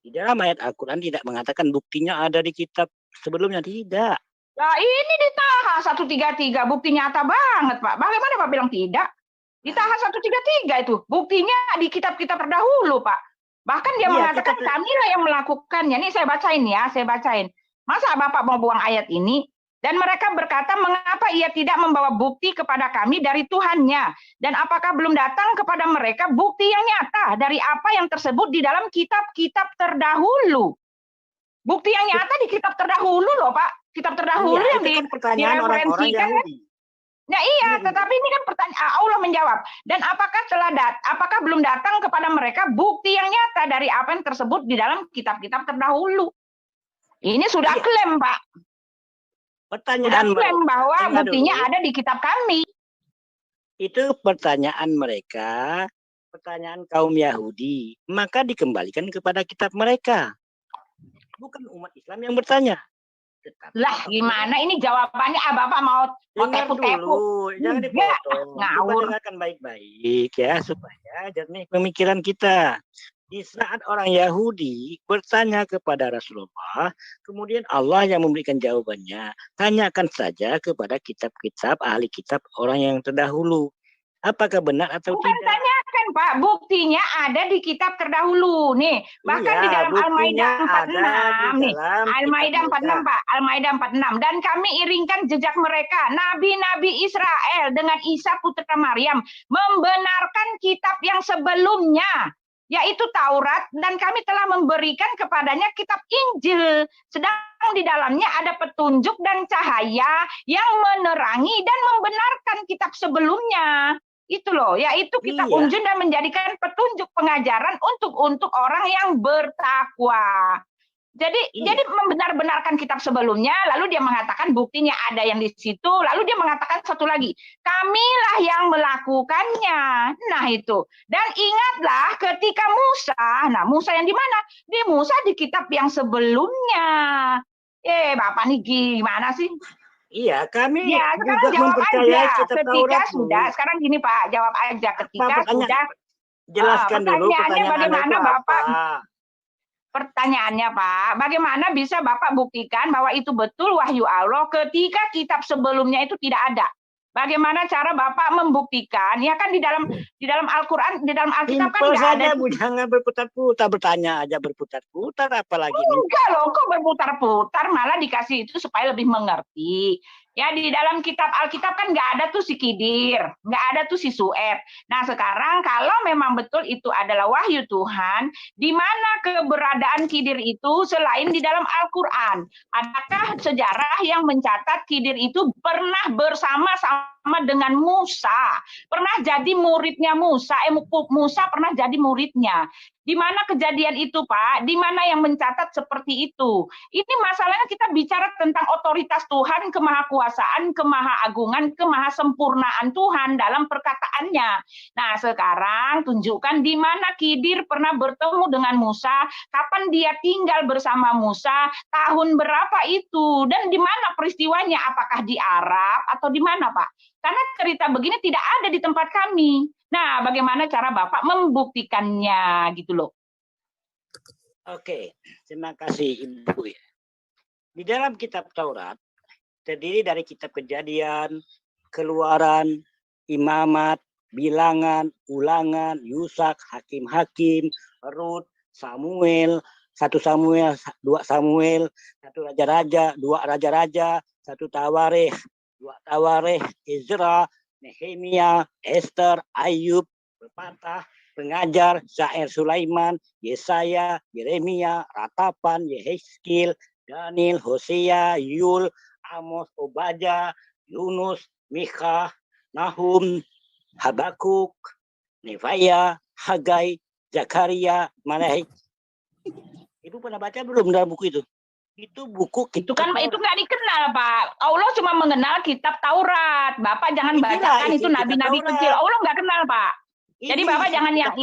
di dalam ayat Al-Quran tidak mengatakan buktinya ada di kitab sebelumnya, tidak. Nah, ini di Taha 133, bukti nyata banget Pak. Bagaimana Pak bilang tidak? Di Taha 133 itu, buktinya di kitab-kitab terdahulu Pak. Bahkan dia mengatakan kamilah yang melakukannya. Nih saya bacain ya, saya bacain. Masa Bapak mau buang ayat ini? Dan mereka berkata, mengapa ia tidak membawa bukti kepada kami dari Tuhannya? Dan apakah belum datang kepada mereka bukti yang nyata dari apa yang tersebut di dalam kitab-kitab terdahulu? Bukti yang nyata di kitab terdahulu loh Pak. Kitab terdahulu yang direferensikan. Nah iya, tetapi ini kan pertanyaan Allah menjawab. Dan apakah belum datang kepada mereka bukti yang nyata dari apa yang tersebut di dalam kitab-kitab terdahulu? Ini sudah klaim, Pak. Pertanyaan sudah klaim bahwa buktinya ada di kitab kami. Itu pertanyaan mereka, pertanyaan kaum Yahudi. Maka dikembalikan kepada kitab mereka. Bukan umat Islam yang bertanya. Lah gimana ini jawabannya Bapak mau tepu-tepu. Jangan dipotong. Ngawur. Dengarkan baik-baik ya supaya jernih pemikiran kita. Di saat orang Yahudi bertanya kepada Rasulullah, kemudian Allah yang memberikan jawabannya. Tanyakan saja kepada kitab-kitab ahli kitab orang yang terdahulu. Apakah benar atau Bukan tidak? Tanyakan Pak, buktinya ada di kitab terdahulu nih. Bahkan di dalam Al-Maidah 46 nih. Al-Maidah 46 Pak, Al-Maidah 46. Dan kami iringkan jejak mereka, nabi-nabi Israel dengan Isa putra Maryam membenarkan kitab yang sebelumnya, yaitu Taurat, dan kami telah memberikan kepadanya kitab Injil. Sedang di dalamnya ada petunjuk dan cahaya yang menerangi dan membenarkan kitab sebelumnya. Itu loh, yaitu kitab Injil dan menjadikan petunjuk pengajaran untuk orang yang bertakwa. Jadi membenar-benarkan kitab sebelumnya, lalu dia mengatakan buktinya ada yang di situ, lalu dia mengatakan satu lagi, kamilah yang melakukannya. Nah itu. Dan ingatlah ketika Musa, nah Musa yang di mana? Di Musa di kitab yang sebelumnya. Bapak nih gimana sih? Iya, kami sekarang jawab aja. Ketika sudah, sekarang gini Pak, jawab aja ketika sudah. Jelaskan dulu pertanyaannya bagaimana Bapak? Apa? Pertanyaannya Pak, bagaimana bisa Bapak buktikan bahwa itu betul wahyu Allah ketika kitab sebelumnya itu tidak ada? Bagaimana cara Bapak membuktikan? Ya kan di dalam Al-Qur'an, di dalam Alkitab kan enggak ada. Bu, jangan berputar-putar, bertanya aja berputar-putar apalagi. Enggak loh, kok berputar-putar, malah dikasih itu supaya lebih mengerti. Ya di dalam kitab Alkitab kan nggak ada tuh si Kidir, nggak ada tuh si Su'eb. Nah sekarang kalau memang betul itu adalah wahyu Tuhan, di mana keberadaan Kidir itu selain di dalam Al-Quran? Adakah sejarah yang mencatat Kidir itu pernah bersama-sama dengan Musa? Pernah jadi muridnya Musa, Musa pernah jadi muridnya. Di mana kejadian itu Pak? Di mana yang mencatat seperti itu? Ini masalahnya kita bicara tentang otoritas Tuhan, kemahakuasaan, kemahaagungan, kemahasempurnaan Tuhan dalam perkataannya. Nah sekarang tunjukkan di mana Kidir pernah bertemu dengan Musa, kapan dia tinggal bersama Musa, tahun berapa itu, dan di mana peristiwanya, apakah di Arab atau di mana Pak? Karena cerita begini tidak ada di tempat kami. Nah, bagaimana cara Bapak membuktikannya gitu loh? Oke, terima kasih Ibu. Di dalam kitab Taurat terdiri dari kitab Kejadian, Keluaran, Imamat, Bilangan, Ulangan, Yusak, Hakim-Hakim, Rut, Samuel, 1 Samuel, 2 Samuel, 1 Raja-Raja, 2 Raja-Raja, 1 Tawarikh, 2 Tawarikh, Ezra, Nehemia, Esther, Ayub, Pepatah, Pengajar, Syair Sulaiman, Yesaya, Yeremia, Ratapan, Yehezkiel, Daniel, Hosea, Yul, Amos, Obadya, Yunus, Mikha, Nahum, Habakuk, Nehemia, Hagai, Zakaria, Malachi. Ibu pernah baca belum dalam buku itu? Itu buku itu kan itu nggak dikenal, Pak. Allah cuma mengenal kitab Taurat. Bapak jangan bacakan itu nabi-nabi kecil. Allah nggak kenal, Pak. Jadi Bapak jangan yang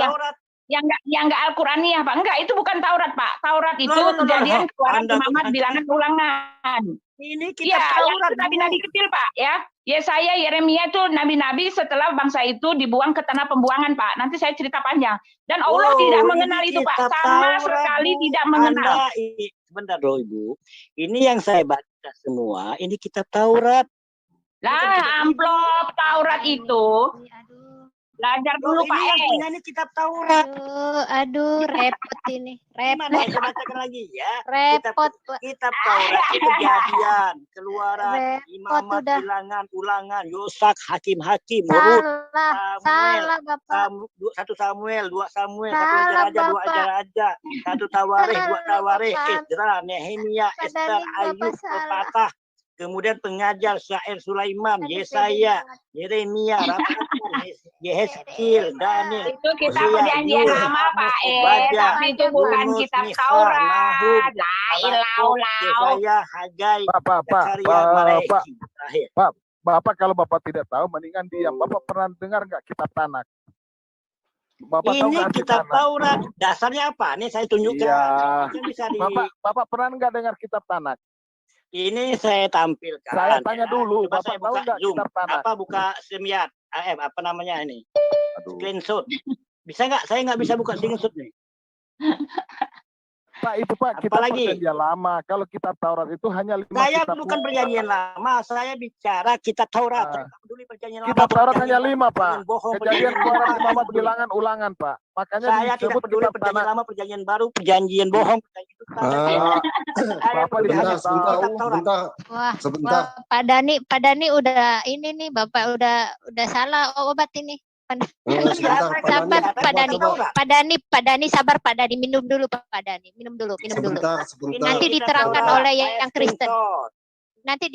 nggak Al-Qur'aniyah, Pak. Enggak, itu bukan Taurat, Pak. Taurat itu Kejadian, Keluaran, Muhammad, Bilangan, Ulangan. Ini kitab Taurat, nabi-nabi kecil, Pak, ya. Yesaya, Yeremia itu nabi-nabi setelah bangsa itu dibuang ke tanah pembuangan, Pak. Nanti saya cerita panjang. Dan Allah tidak mengenal itu, Pak. Sama sekali tidak mengenal. Sebentar loh, Ibu. Ini yang saya baca semua, ini kitab Taurat. Lah, amplop Taurat itu belajar dulu, Pak. Ini kitab Taurat. Aduh, repot ini. Repot. Saya bacakan lagi ya. Repot. Kitab Taurat, Kejadian, Keluaran, Imamat, Bilangan, Ulangan, Yosak, Hakim-Hakim, Murut, Salah, Bapak. 1 Samuel, 2 Samuel, 1 Raja, 2 Raja, 1 Tawarikh, 2 Tawarikh, Ezra, Nehemia, Esther, Ayub, Pepatah. Kemudian pengajar Syair Sulaiman, Yesaya, Yeremia, Ramalan, Yehezkiel, Daniel. Itu kitab perjanjian lama, Pak. Tapi itu bukan kitab Taurat. Yesaya, Hagai, Zakaria, Malachi. Bapak kalau Bapak tidak tahu, mendingan diam. Bapak pernah dengar nggak kitab Tanak? Ini kitab Taurat. Dasarnya apa? Nih saya tunjukkan. Iya. Bapak pernah nggak dengar kitab Tanak? Ini saya tampilkan. Saya tanya dulu. Coba Bapak saya buka Zoom. kitab Tanak? Buka Semyat. Apa namanya ini? Screenshot. Bisa nggak? Saya nggak bisa buka screenshot nih. Pak, itu Pak, kitab perjanjian lama. Kalau kitab Taurat itu hanya 5 saya kitab. Bukan perjanjian lama, saya bicara kitab Taurat. Kitab Taurat hanya 5, Pak. Kejadian, Keluaran, Muhammad, Bilangan, Ulangan, Pak. Makanya saya tidak peduli perjanjian lama, perjanjian baru, perjanjian bohong. Sebentar. Pak Dani udah ini nih, Bapak udah salah obat ini. Sabar Pak Dani, sabar Pak Dani, minum dulu Pak Dani, minum dulu. Sebentar. Nanti diterangkan oleh yang Kristen. Nanti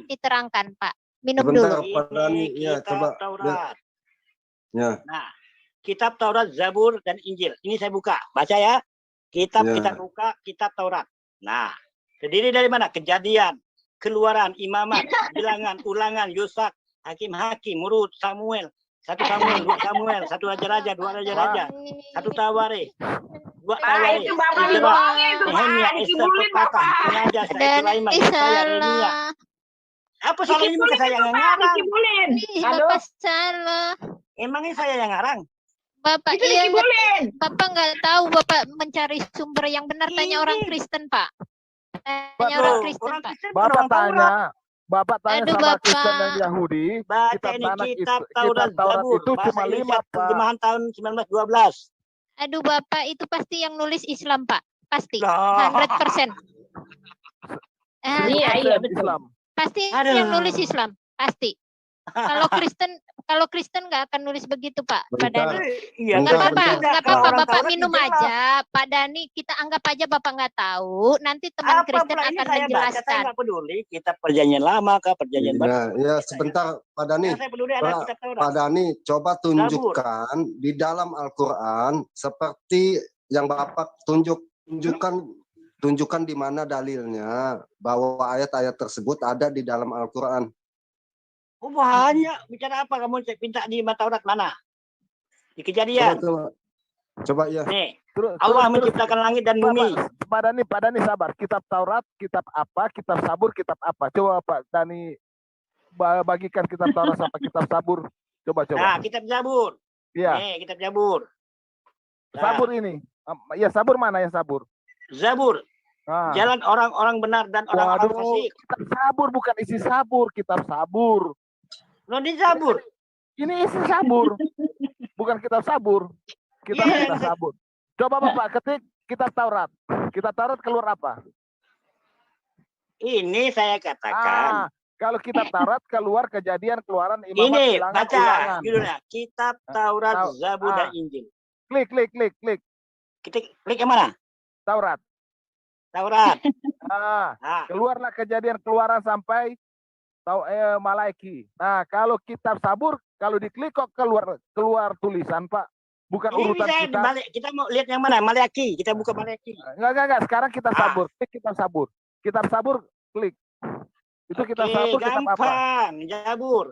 diterangkan, Pak. Minum dulu. Pak Dani, ya coba. Ya. Nah, kitab Taurat, Zabur dan Injil. Ini saya buka, baca ya. Kita buka kitab Taurat. Nah, terdiri dari mana? Kejadian, Keluaran, Imamat, Bilangan, Ulangan, Yosak, Hakim-Hakim, Murut, Samuel. 1 Samuel, 2 Samuel, 1 Raja-Raja, 2 Raja-Raja, 1 Tawarikh, 2 Tawarikh, Nehemia, Esther, Pepatah, pengajar Sulaiman, Yeremia. Apa salah ini? Saya yang ngarang. Bapak salah. Emangnya saya yang ngarang? Bapak Bapak nggak tahu, Bapak mencari sumber yang benar. Tanya orang Kristen, Pak. Tanya orang Kristen, Pak. Bapak tanya sama Kristen dan Yahudi, kitab Taurat itu cuma 5, terjemahan tahun 1912. Aduh, Bapak itu pasti yang nulis Islam, Pak. Pasti. 100%. Iya, betul. Pasti yang nulis Islam, pasti. Kalau Kristen nggak akan nulis begitu, Pak. Pak Dani. Nggak apa-apa, Bapak minum aja, Pak Dani. Kita anggap aja Bapak nggak tahu. Nanti teman Kristen akan menjelaskan. Saya nggak peduli. Kita perjanjian lama kah, perjanjian baru. Ya, sebentar, Pak Dani. Pak Dani, coba tunjukkan di dalam Al-Quran seperti yang Bapak tunjukkan di mana dalilnya bahwa ayat-ayat tersebut ada di dalam Al-Quran. Oh, banyak. Bicara apa kamu? Minta di Taurat mana? Di Kejadian. Coba ya. Nih, Allah menciptakan langit dan bumi. Pak Dani sabar. Kitab Taurat, kitab apa? Kitab Sabur, kitab apa? Coba Pak Dani bagikan kitab Taurat sama kitab Sabur. Coba. Nah, kitab Zabur. Iya. Nih, kitab Zabur. Sabur ini. Ya, Sabur mana yang Sabur? Zabur. Jalan orang-orang benar dan orang-orang fasik. Kitab Sabur bukan isi Sabur, kitab Sabur. Loh, di Zabur. Ini isi Sabur. Bukan kitab Sabur. Kitab Sabur. Coba Bapak ketik kitab Taurat. Kitab Taurat keluar apa? Ini saya katakan. Kalau kitab Taurat keluar Kejadian, Keluaran, Imamat, ini Bilangan, baca Ulangan. judulnya kitab Taurat, Zabur dan Injil. Klik. Klik yang mana? Taurat. Taurat. Keluarlah Kejadian Keluaran sampai Malaiki. Nah, kalau kitab Sabur, kalau diklik kok keluar tulisan, Pak. Bukan Ini urutan bisa kita. Kita mau lihat yang mana? Malaiki. Kita buka Malaiki. Enggak. Sekarang kita Sabur. Klik kitab Sabur. Kitab Sabur, klik. Itu kitab Sabur, kitab apa? Gampang. Zabur.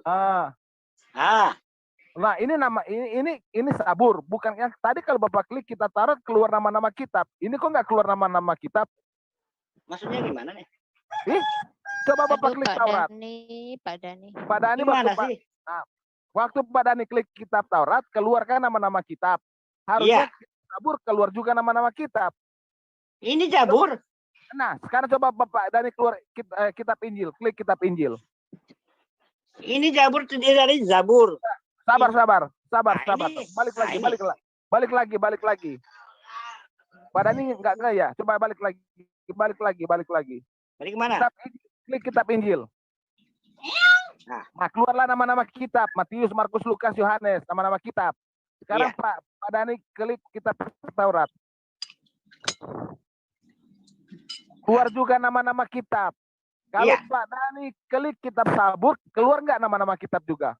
Nah, ini Sabur, bukan yang tadi kalau Bapak klik kitab Taurat keluar nama-nama kitab. Ini kok nggak keluar nama-nama kitab? Maksudnya gimana nih? Coba Bapak klik Taurat. Pak Dani. Pak Dani gimana sih? Waktu Pak Dani klik kitab Taurat, keluarkan nama-nama kitab. Harusnya Sabur keluar juga nama-nama kitab. Ini Zabur. Nah, sekarang coba Bapak Dani keluar kitab Injil, klik kitab Injil. Ini Zabur terdiri dari Zabur. Sabar. Balik lagi. Pada ini enggak ya. Coba balik lagi. Balik kemana? Klik kitab Injil. Nah, keluarlah nama-nama kitab. Matius, Markus, Lukas, Yohanes. Nama-nama kitab. Sekarang Pak Dani klik kitab Taurat. Keluar juga nama-nama kitab. Kalau Pak Dani klik kitab Sabur, keluar nggak nama-nama kitab juga?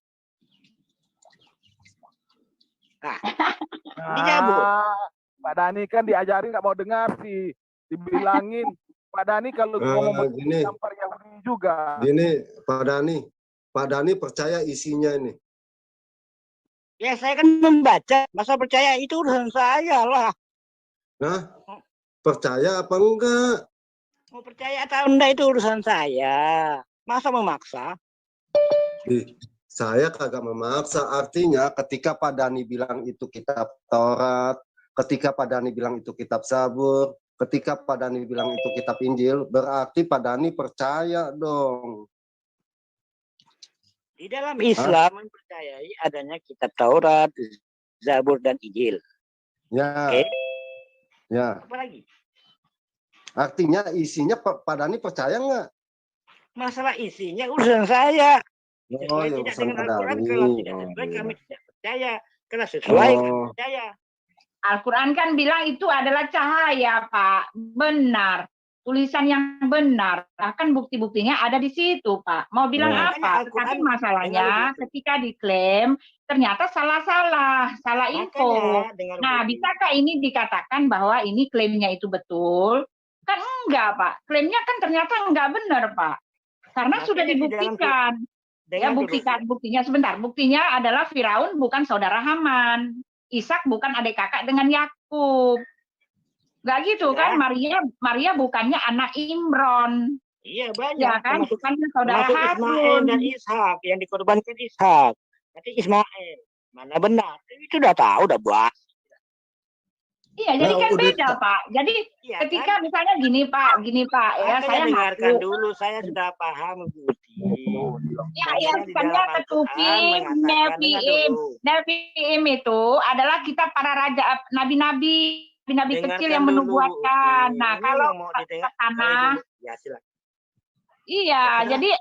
Pak Dani kan diajarin nggak mau dengar sih, dibilangin Pak Dani kalau ngomong tampar Yahudi juga. Gini Pak Dani percaya isinya ini. Ya saya kan membaca, masa percaya itu urusan saya lah. Nah, percaya apa enggak? Mau percaya atau enggak itu urusan saya. Masa memaksa? Saya kagak memaksa. Artinya ketika Pak Dani bilang itu kitab Taurat, ketika Pak Dani bilang itu kitab Sabur, ketika Pak Dani bilang itu kitab Injil, berarti Pak Dani percaya dong. Di dalam Islam mempercayai adanya kitab Taurat, Zabur, dan Injil. Ya. Ya. Apa lagi? Artinya isinya Pak Dani percaya nggak? Masalah isinya urusan saya. Oh, ya, tidak dengan Al-Quran, kalau tidak sesuai kami tidak percaya. Kalau sesuai kami percaya. Al-Quran kan bilang itu adalah cahaya, Pak. Benar. Tulisan yang benar. Bahkan bukti-buktinya ada di situ, Pak. Mau bilang apa? Tapi masalahnya ketika diklaim ternyata salah info. Nah, bisakah ini dikatakan bahwa ini klaimnya itu betul? Kan enggak, Pak. Klaimnya kan ternyata enggak benar, Pak. Karena sudah dibuktikan. Ya, buktinya sebentar. Buktinya adalah Firaun bukan saudara Haman. Ishak bukan adik kakak dengan Yakub. Enggak gitu kan? Maria bukannya anak Imron. Iya, banyak. Ya kan? Bukannya saudara Harun. Dan Ishak yang dikorbankan Ishak. Nanti Ismail. Mana benar? Itu udah tahu, udah buat. Iya, jadi kan beda, Pak. Jadi ketika misalnya gini, Pak, ya saya dengarkan dulu, saya sudah paham, Bu. Ya, bukannya ketuping, Nevi'im itu adalah kita para raja, nabi-nabi kecil yang menubuatkan. Nah, kalau tanah, iya, jadi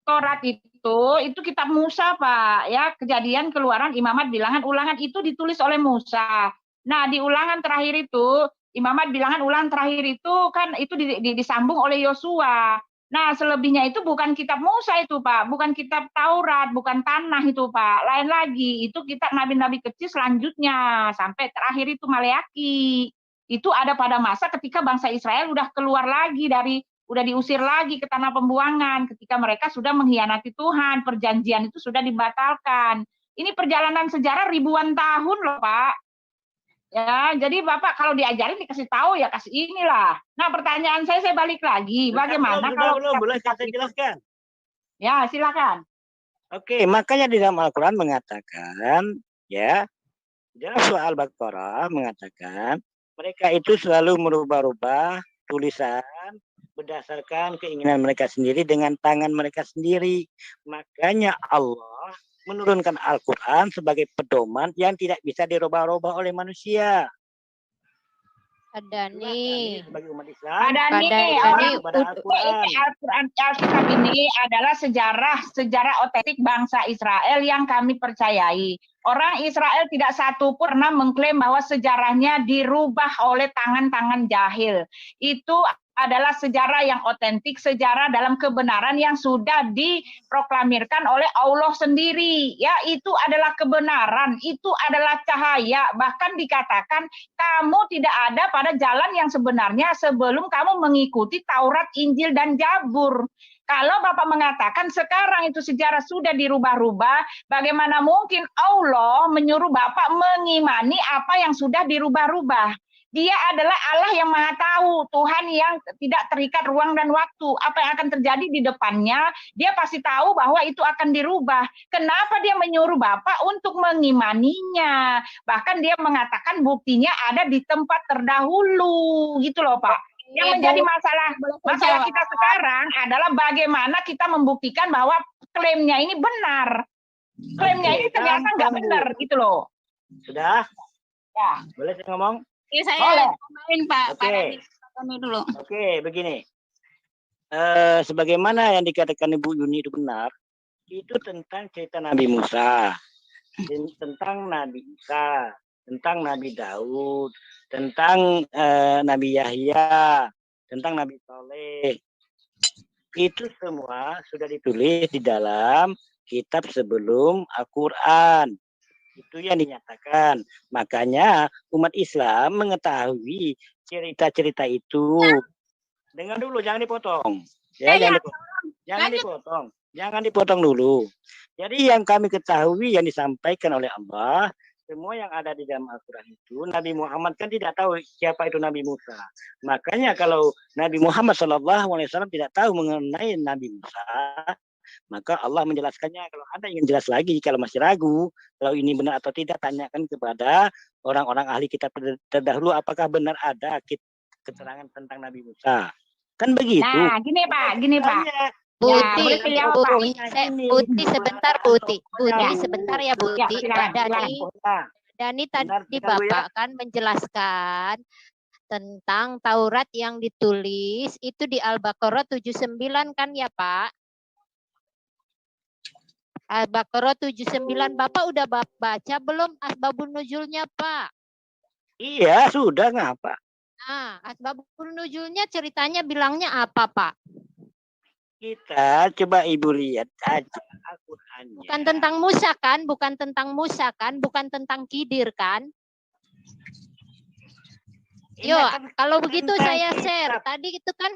Taurat itu kitab Musa, Pak. Ya, Kejadian, Keluaran, Imamat, Bilangan, Ulangan itu ditulis oleh Musa. Nah, di ulangan terakhir itu, Imamat, Bilangan, Ulangan terakhir itu kan itu disambung oleh Yosua. Nah, selebihnya itu bukan kitab Musa itu, Pak. Bukan kitab Taurat, bukan tanah itu, Pak. Lain lagi, itu kitab nabi-nabi kecil selanjutnya. Sampai terakhir itu Maleaki. Itu ada pada masa ketika bangsa Israel udah keluar lagi udah diusir lagi ke tanah pembuangan. Ketika mereka sudah mengkhianati Tuhan, perjanjian itu sudah dibatalkan. Ini perjalanan sejarah ribuan tahun loh, Pak. Ya, jadi Bapak kalau diajarin dikasih tahu ya kasih inilah. Nah, pertanyaan saya balik lagi. Bagaimana kalau boleh saya jelaskan? Ya, silakan. Oke, makanya di dalam Al-Quran mengatakan, ya, dalam surah Al-Baqarah mengatakan, mereka itu selalu merubah-rubah tulisan berdasarkan keinginan mereka sendiri dengan tangan mereka sendiri. Makanya Allah menurunkan Al-Quran sebagai pedoman yang tidak bisa dirubah-rubah oleh manusia. Adani. Sebagai umat Islam. Al-Quran Alkitab ini adalah sejarah otentik bangsa Israel yang kami percayai. Orang Israel tidak satu pun pernah mengklaim bahwa sejarahnya dirubah oleh tangan-tangan jahil. Itu adalah sejarah yang otentik, sejarah dalam kebenaran yang sudah diproklamirkan oleh Allah sendiri. Ya, itu adalah kebenaran, itu adalah cahaya. Bahkan dikatakan kamu tidak ada pada jalan yang sebenarnya sebelum kamu mengikuti Taurat, Injil, dan Zabur. Kalau Bapak mengatakan sekarang itu sejarah sudah dirubah-rubah, bagaimana mungkin Allah menyuruh Bapak mengimani apa yang sudah dirubah-rubah? Dia adalah Allah yang Maha Tahu, Tuhan yang tidak terikat ruang dan waktu. Apa yang akan terjadi di depannya, dia pasti tahu bahwa itu akan dirubah. Kenapa dia menyuruh Bapak untuk mengimaninya? Bahkan dia mengatakan buktinya ada di tempat terdahulu, gitu loh Pak. Yang menjadi masalah kita sekarang adalah bagaimana kita membuktikan bahwa klaimnya ini benar. Klaimnya ini ternyata nggak benar, gitu loh. Sudah? Ya. Boleh saya ngomong? Oke, saya tambahin Pak. Oke. Dulu. Oke, begini. Sebagaimana yang dikatakan Ibu Yuni itu benar, itu tentang cerita Nabi Musa, tentang Nabi Isa, tentang Nabi Daud, tentang Nabi Yahya, tentang Nabi Saleh. Itu semua sudah ditulis di dalam kitab sebelum Al-Quran. Itu yang dinyatakan. Makanya umat Islam mengetahui cerita-cerita itu. Dengar dulu, jangan dipotong. Ya, jangan dipotong dulu. Jadi yang kami ketahui yang disampaikan oleh Allah, semua yang ada di dalam Al-Quran itu, Nabi Muhammad kan tidak tahu siapa itu Nabi Musa. Makanya kalau Nabi Muhammad SAW tidak tahu mengenai Nabi Musa, maka Allah menjelaskannya. Kalau Anda ingin jelas lagi, kalau masih ragu, kalau ini benar atau tidak, tanyakan kepada orang-orang ahli kitab terdahulu, apakah benar ada keterangan tentang Nabi Musa. Kan begitu. Nah, gini Pak. Putih sebentar, Putih sebentar ya, Putih. Dani tadi Bapak kan menjelaskan tentang Taurat yang ditulis itu di Al-Baqarah 79 kan ya Pak? Al-Baqarah 79 Bapak udah baca belum asbabun nuzulnya Pak? Iya, sudah ngapa? Nah, asbabun nuzulnya ceritanya bilangnya apa Pak? Kita coba Ibu lihat aja Al-Qur'annya. Bukan tentang Musa kan? Bukan tentang Khidir kan? Yo, kalau begitu saya share. Tadi itu kan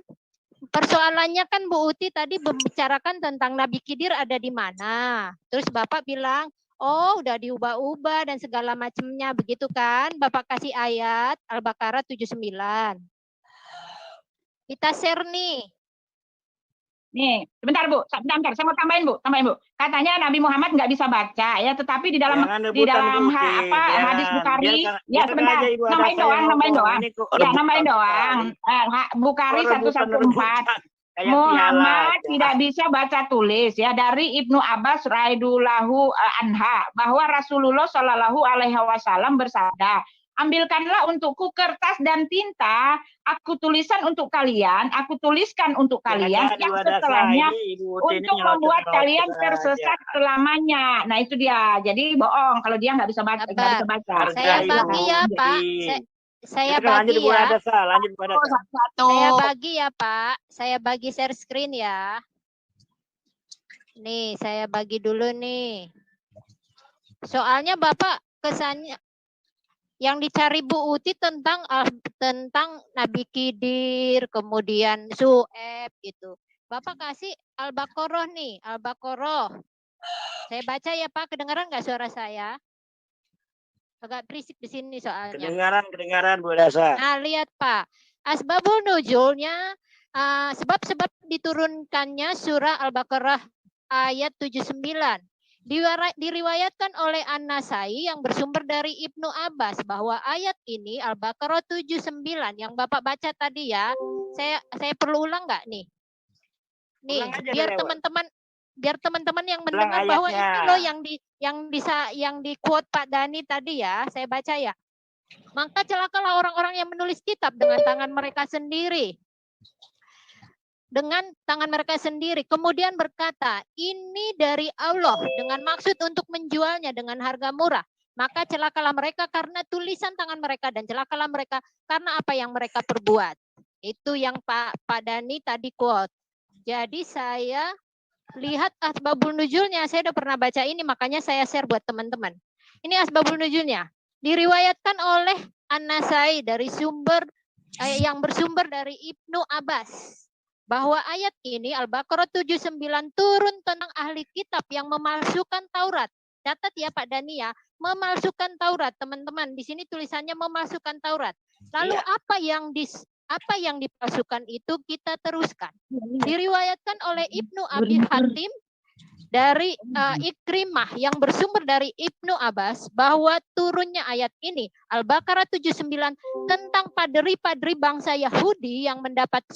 persoalannya kan Bu Uti tadi membicarakan tentang Nabi Khidir ada di mana. Terus Bapak bilang, oh udah diubah-ubah dan segala macamnya begitu kan? Bapak kasih ayat Al-Baqarah 79. Kita share nih. Nih, sebentar Bu, saya mau tambahin Bu. Katanya Nabi Muhammad nggak bisa baca ya, tetapi di dalam hadis Bukhari, ya sebentar, nambahin doang. Ya, nambahin doang. Bukhari 114. Muhammad tidak bisa baca tulis ya, dari Ibnu Abbas radhiyallahu anha bahwa Rasulullah Shallallahu alaihi wasallam bersabda, ambilkanlah untukku kertas dan tinta, aku tuliskan untuk kalian yang setelahnya untuk membuat kalian tersesat selamanya. Nah itu dia. Jadi bohong kalau dia nggak bisa baca. Saya bagi ya Pak. Saya bagi ya. Saya bagi ya Pak. Saya bagi share screen ya. Nih saya bagi dulu nih. Soalnya Bapak kesannya yang dicari Bu Uti tentang Nabi Khidir, kemudian Su'eb gitu. Bapak kasih Al-Baqarah nih, Al-Baqarah. Saya baca ya Pak, kedengaran nggak suara saya? Agak berisik di sini soalnya. Kedengaran Bu Dasa. Nah, lihat Pak, asbabul nuzulnya, sebab-sebab diturunkannya surah Al-Baqarah ayat 79. Diriwayatkan oleh An-Nasai yang bersumber dari Ibnu Abbas bahwa ayat ini Al-Baqarah 79 yang Bapak baca tadi ya. Saya perlu ulang nggak nih? Nih, biar teman-teman yang mendengar bahwa ini loh yang di quote Pak Dani tadi ya, saya baca ya. Maka celakalah orang-orang yang menulis kitab dengan tangan mereka sendiri. Kemudian berkata, ini dari Allah dengan maksud untuk menjualnya dengan harga murah. Maka celakalah mereka karena tulisan tangan mereka dan celakalah mereka karena apa yang mereka perbuat. Itu yang Pak Dani tadi quote. Jadi saya lihat asbabul nuzulnya, saya udah pernah baca ini, makanya saya share buat teman-teman. Ini asbabul nuzulnya. Diriwayatkan oleh An-Nasai dari sumber yang bersumber dari Ibnu Abbas. Bahwa ayat ini Al-Baqarah 79 turun tentang ahli kitab yang memalsukan Taurat. Catat ya Pak Dani ya, memalsukan Taurat, teman-teman. Di sini tulisannya memalsukan Taurat. Lalu apa yang dipalsukan itu kita teruskan. Diriwayatkan oleh Ibnu Abi Hatim dari Ikrimah yang bersumber dari Ibnu Abbas bahwa turunnya ayat ini Al-Baqarah 79 tentang paderi-paderi bangsa Yahudi yang mendapatkan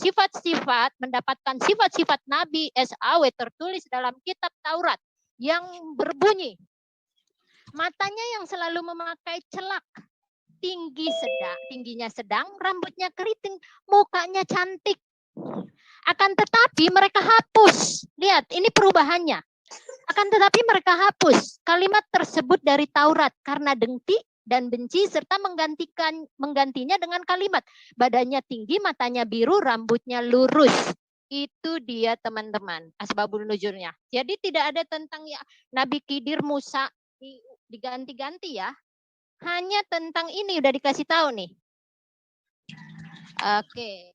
sifat-sifat Nabi SAW tertulis dalam kitab Taurat yang berbunyi, matanya yang selalu memakai celak, tingginya sedang, rambutnya keriting, mukanya cantik. Akan tetapi mereka hapus. Lihat, ini perubahannya. Akan tetapi mereka hapus kalimat tersebut dari Taurat karena dengki dan benci serta menggantinya dengan kalimat badannya tinggi, matanya biru, rambutnya lurus. Itu dia teman-teman asbabul nuzulnya. Jadi tidak ada tentang ya Nabi Khidir, Musa diganti-ganti ya. Hanya tentang ini udah dikasih tahu nih. Oke.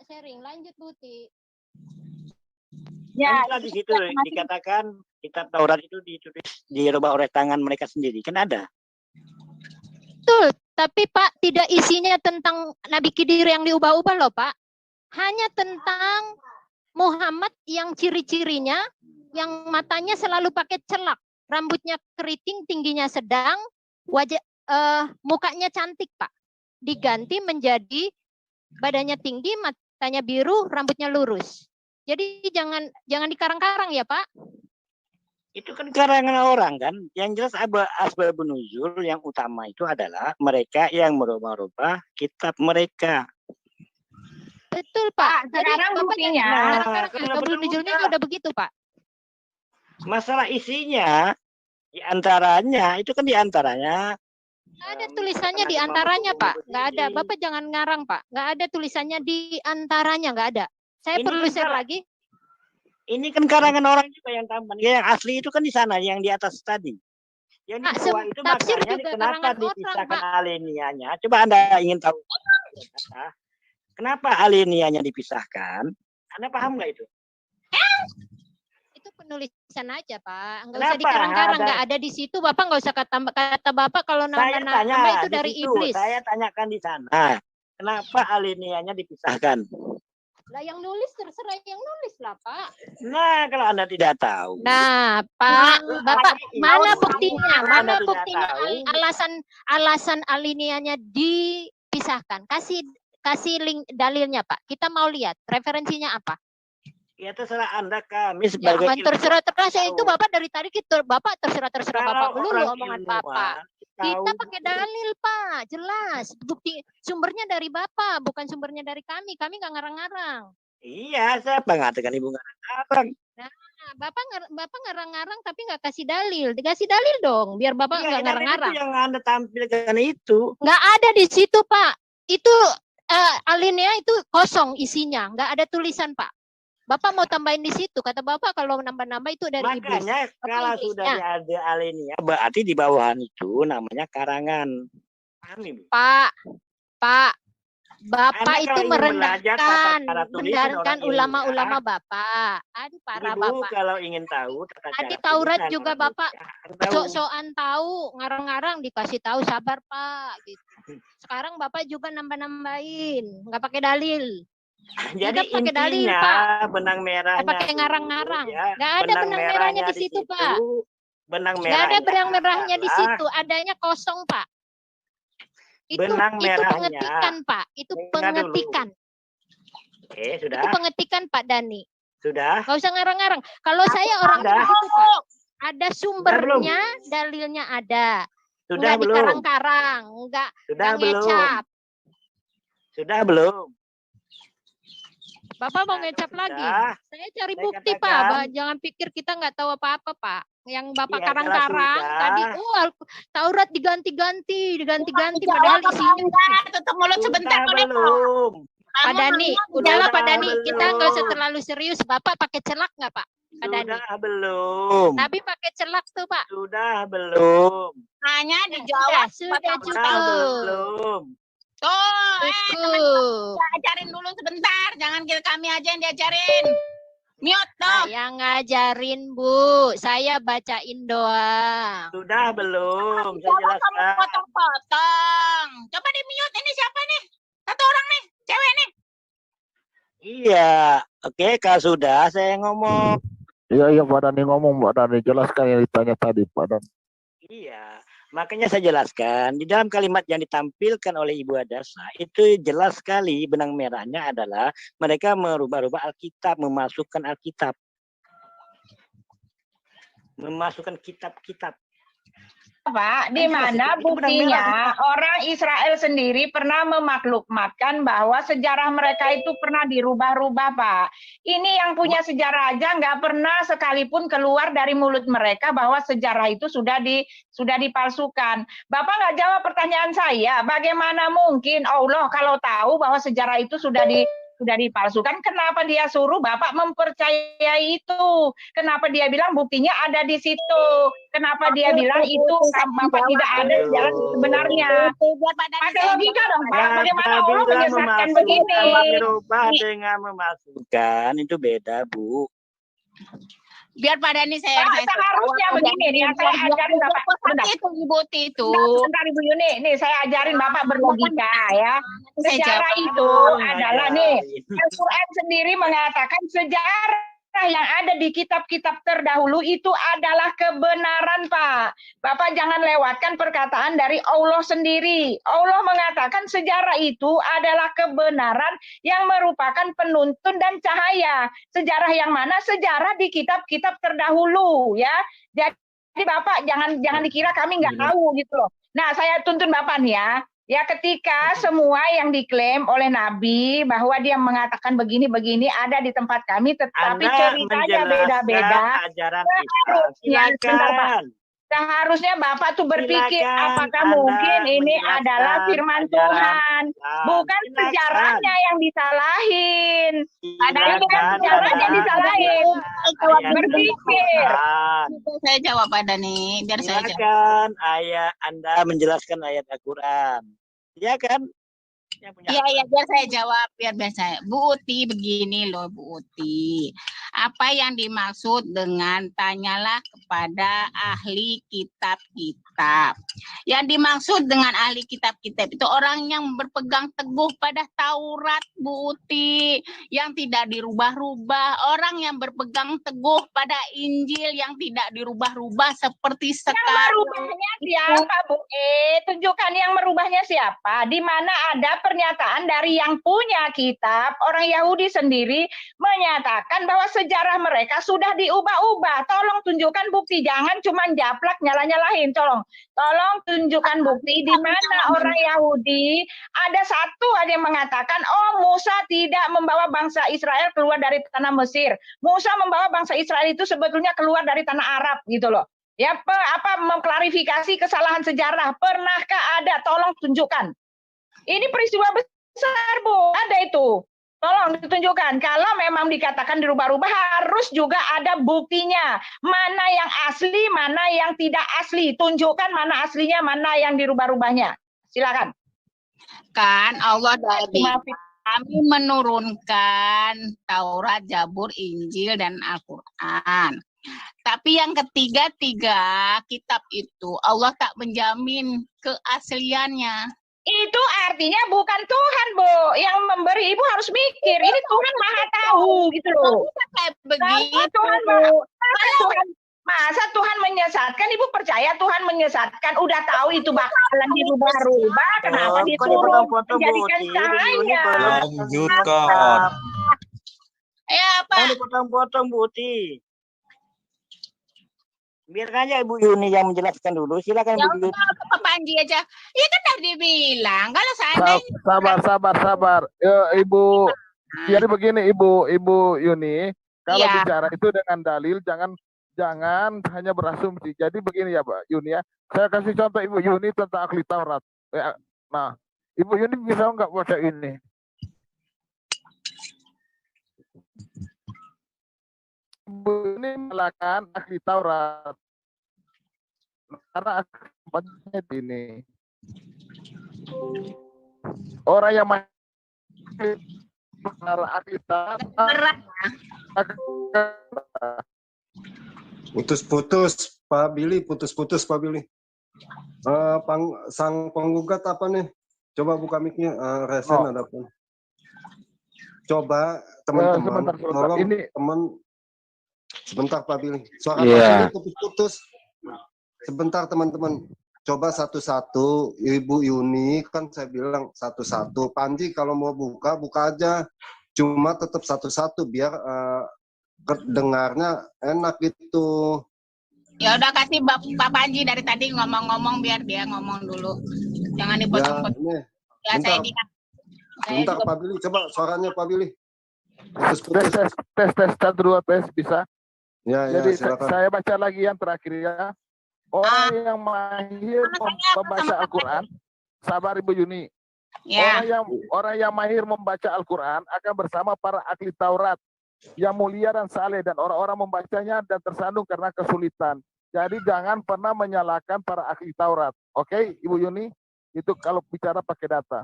Sharing lanjut Buti. Ya, di situ dikatakan kitab Taurat itu dirubah oleh tangan mereka sendiri. Kan ada. Betul, tapi Pak tidak isinya tentang Nabi Khidir yang diubah-ubah loh Pak. Hanya tentang Muhammad yang ciri-cirinya yang matanya selalu pakai celak, rambutnya keriting, tingginya sedang, wajah mukanya cantik Pak. Diganti menjadi badannya tinggi, matanya biru, rambutnya lurus. Jadi jangan dikarang-karang ya Pak. Itu kan karangan orang kan. Yang jelas asbabun nuzul yang utama itu adalah mereka yang merubah-rubah kitab mereka. Betul Pak. Sekarang buktinya. Asbabun nuzulnya udah begitu Pak. Masalah isinya diantaranya itu kan diantaranya. Ada tulisannya diantaranya Pak. Nggak ada. Bapak jangan ngarang Pak. Nggak ada tulisannya diantaranya, nggak ada. Saya perlu share lagi. Ini kan karangan orang juga yang tambahan. Yang asli itu kan di sana, yang di atas tadi. Yang di bawah itu makanya kenapa dipisahkan alinianya. Coba Anda ingin tahu. Kenapa alinianya dipisahkan? Anda paham nggak itu? Itu penulisan aja Pak. Nggak usah dikarang-karang. Nggak ada di situ. Bapak nggak usah kata Bapak kalau nama itu dari iblis. Saya tanyakan di sana. Kenapa alinianya dipisahkan? Lah yang nulis terserah yang nulis lah Pak. Nah kalau Anda tidak tahu. Nah Pak, Bapak mana buktinya? Mana buktinya alasan alinianya dipisahkan? Kasih link dalilnya Pak. Kita mau lihat referensinya apa. Ya terserah Anda, kami sebagai terserah itu Bapak dari tadi Bapak terserah Bapak dulu omongan Bapak. Kita pakai dalil Pak, jelas. Bukti sumbernya dari Bapak, bukan sumbernya dari kami. Kami nggak ngarang-ngarang. Iya, saya mengatakan Ibu ngarang-ngarang. Nah, Bapak ngarang-ngarang tapi nggak kasih dalil. Dikasih dalil dong, biar Bapak nggak ngarang-ngarang. Itu yang Anda tampilkan itu. Nggak ada di situ Pak. Itu alinea itu kosong isinya, nggak ada tulisan Pak. Bapak mau tambahin di situ, kata Bapak kalau nambah-nambah itu dari iblis. Makanya kalau sudah ada alinea, berarti di bawahan itu namanya karangan. Pak, Bapak itu merendahkan ulama-ulama Bapak. Aduh parah Bapak. Kalau ingin tahu, tadi Taurat juga Bapak sok-sokan tahu, ngarang-ngarang dikasih tahu sabar Pak. Gitu. Sekarang Bapak juga nambah-nambahin, nggak pakai dalil. Jadi pakai dalil Pak. Benang merahnya pakai ngarang-ngarang. Nggak ada benang merahnya di situ Pak. Nggak ada benang merahnya di situ. Adanya kosong Pak. Itu pengetikan Pak. Itu pengetikan. Oke, sudah. Itu pengetikan Pak Dani. Sudah. Nggak usah ngarang-ngarang. Kalau saya orangnya begitu Pak. Ada sumbernya, dalilnya ada. Sudah nggak dikarang-karang, nggak ngecap. Sudah belum? Bapak mau ngecap lagi? Saya cari bukti, Pak. Jangan pikir kita nggak tahu apa-apa, Pak. Yang Bapak karang-karang tadi, Taurat diganti-ganti, padahal isinya. Tutup mulut sebentar, belum. Pak Dani, udahlah Pak Dani, kita nggak usah terlalu serius. Bapak pakai celak nggak Pak? Pak Dani. Sudah belum. Nabi pakai celak tuh Pak. Sudah belum. Hanya dijawab. Sudah cukup. Belum. Tuh, ajarin dulu sebentar. Jangan kami aja yang diajarin. Mute dong. Saya ngajarin Bu, saya bacain doang. Sudah belum? Saya Kamu jelaskan. potong-potong. Coba di mute, ini siapa nih? Satu orang nih, cewek nih. Iya, oke kalau sudah saya ngomong. Iya Pak Dani ngomong, Pak Dani jelaskan yang ditanya tadi Pak Dani. Iya, makanya saya jelaskan di dalam kalimat yang ditampilkan oleh Ibu Hadasa itu jelas sekali benang merahnya adalah mereka merubah-rubah Alkitab, memasukkan Alkitab, memasukkan kitab-kitab. Pak, di mana buktinya orang Israel sendiri pernah memaklumatkan bahwa sejarah mereka itu pernah dirubah-rubah, Pak. Ini yang punya sejarah aja nggak pernah sekalipun keluar dari mulut mereka bahwa sejarah itu sudah dipalsukan. Bapak nggak jawab pertanyaan saya, bagaimana mungkin Allah kalau tahu bahwa sejarah itu sudah dipalsukan, kenapa dia suruh Bapak mempercayai itu? Kenapa dia bilang buktinya ada di situ? Kenapa dia bilang itu Bapak tidak ada jalan sebenarnya? Pakai logika dong Pak, bagaimana Allah menyesatkan begini? Berubah dengan memasukkan itu beda Bu. Biar pada nih saya seharusnya begini nih, saya ajarin Bapak. Itu Ibu itu. Sebentar Ibu Yuni, nih saya ajarin Bapak berlogika ya. Sejarah itu adalah nih, Al-Quran sendiri mengatakan sejarah yang ada di kitab-kitab terdahulu itu adalah kebenaran, Pak. Bapak jangan lewatkan perkataan dari Allah sendiri. Allah mengatakan sejarah itu adalah kebenaran yang merupakan penuntun dan cahaya. Sejarah yang mana? Sejarah di kitab-kitab terdahulu, ya. Jadi Bapak jangan dikira kami nggak tahu gitu loh. Nah, saya tuntun Bapak nih ya. Ya ketika semua yang diklaim oleh Nabi bahwa dia mengatakan begini-begini ada di tempat kami, tetapi ceritanya beda-beda. Seharusnya Bapak tuh berpikir apakah mungkin ini adalah firman Tuhan, bukan sejarahnya yang disalahin. Padahal bukan sejarahnya yang disalahin. Berpikir. Saya jawab ada nih, biar saya jawab. Ayat Anda menjelaskan ayat Al-Quran. Iya kan? Iya, biar saya jawab, biar saya. Bu Uti begini loh, Bu Uti. Apa yang dimaksud dengan tanyalah kepada ahli kitab-kitab. Yang dimaksud dengan ahli kitab-kitab itu orang yang berpegang teguh pada Taurat, Bu Uti, yang tidak dirubah-rubah, orang yang berpegang teguh pada Injil yang tidak dirubah-rubah seperti sekarang. Yang merubahnya siapa, Bu? Tunjukkan yang merubahnya siapa? Di mana ada pernyataan dari yang punya kitab, orang Yahudi sendiri menyatakan bahwa sejarah mereka sudah diubah-ubah. Tolong tunjukkan bukti, jangan cuma japlak nyala-nyalahin. Tolong tunjukkan bukti di mana orang Yahudi ada satu ada yang mengatakan, oh Musa tidak membawa bangsa Israel keluar dari tanah Mesir. Musa membawa bangsa Israel itu sebetulnya keluar dari tanah Arab gitu loh. Ya mengklarifikasi kesalahan sejarah. Pernahkah ada? Tolong tunjukkan. Ini peristiwa besar, Bu. Ada itu. Tolong ditunjukkan. Kalau memang dikatakan dirubah-rubah, harus juga ada buktinya. Mana yang asli, mana yang tidak asli. Tunjukkan mana aslinya, mana yang dirubah-rubahnya. Silakan. Kan Allah dari kami menurunkan Taurat, Zabur, Injil, dan Al-Quran. Tapi yang ketiga-tiga kitab itu Allah tak menjamin keasliannya. Itu artinya bukan Tuhan, Bu. Yang memberi, Ibu harus mikir. Ini Tuhan Maha tahu gitu loh. Kayak begitu. Masa Tuhan menyesatkan? Ibu percaya Tuhan menyesatkan? Udah tahu itu bakalan dirubah-rubah. Kenapa disuruh menjadikan cahaya? Lanjutkan. Ya, Pak. Dipotong-potong, Bu Uti. Biar aja Ibu Yuni yang menjelaskan dulu. Silakan Bu Yuni. Pak Panji aja. Iya kan tadi dibilang kalau seandainya Sabar. Ibu Jadi begini Ibu Yuni, kalau Iya. bicara itu dengan dalil, jangan hanya berasumsi. Jadi begini ya Pak Yuni ya, saya kasih contoh Ibu Yuni tentang ahli Taurat. Nah, Ibu Yuni bisa nggak baca ini? Ibu Yuni melakukan ahli Taurat. Karena akibatnya ini. Orang yang ahli Taurat. Putus-putus Pak Billy, putus-putus Pak Billy. Sang penggugat apa nih? Coba buka mic-nya, Resen ada pun. Coba teman-teman, tolong teman. Sebentar Pak Billy, suara Pak Billy putus-putus. Sebentar teman-teman, coba satu-satu. Ibu Yuni kan saya bilang satu-satu. Panji kalau mau buka aja. Cuma tetap satu-satu biar dengarnya enak gitu. Ya udah kasih Pak Panji dari tadi ngomong-ngomong biar dia ngomong dulu. Jangan dipotong-potong. Ya, bentar Pak Billy, coba suaranya Pak Billy. Tes dua tes bisa. Ya, jadi silakan. Saya baca lagi yang terakhir ya. Orang yang mahir membaca Al-Quran, sabar Ibu Yuni. Ya. Orang yang mahir membaca Al-Quran akan bersama para ahli Taurat yang mulia dan saleh, dan orang-orang membacanya dan tersandung karena kesulitan. Jadi jangan pernah menyalahkan para ahli Taurat. Oke, Ibu Yuni? Itu kalau bicara pakai data.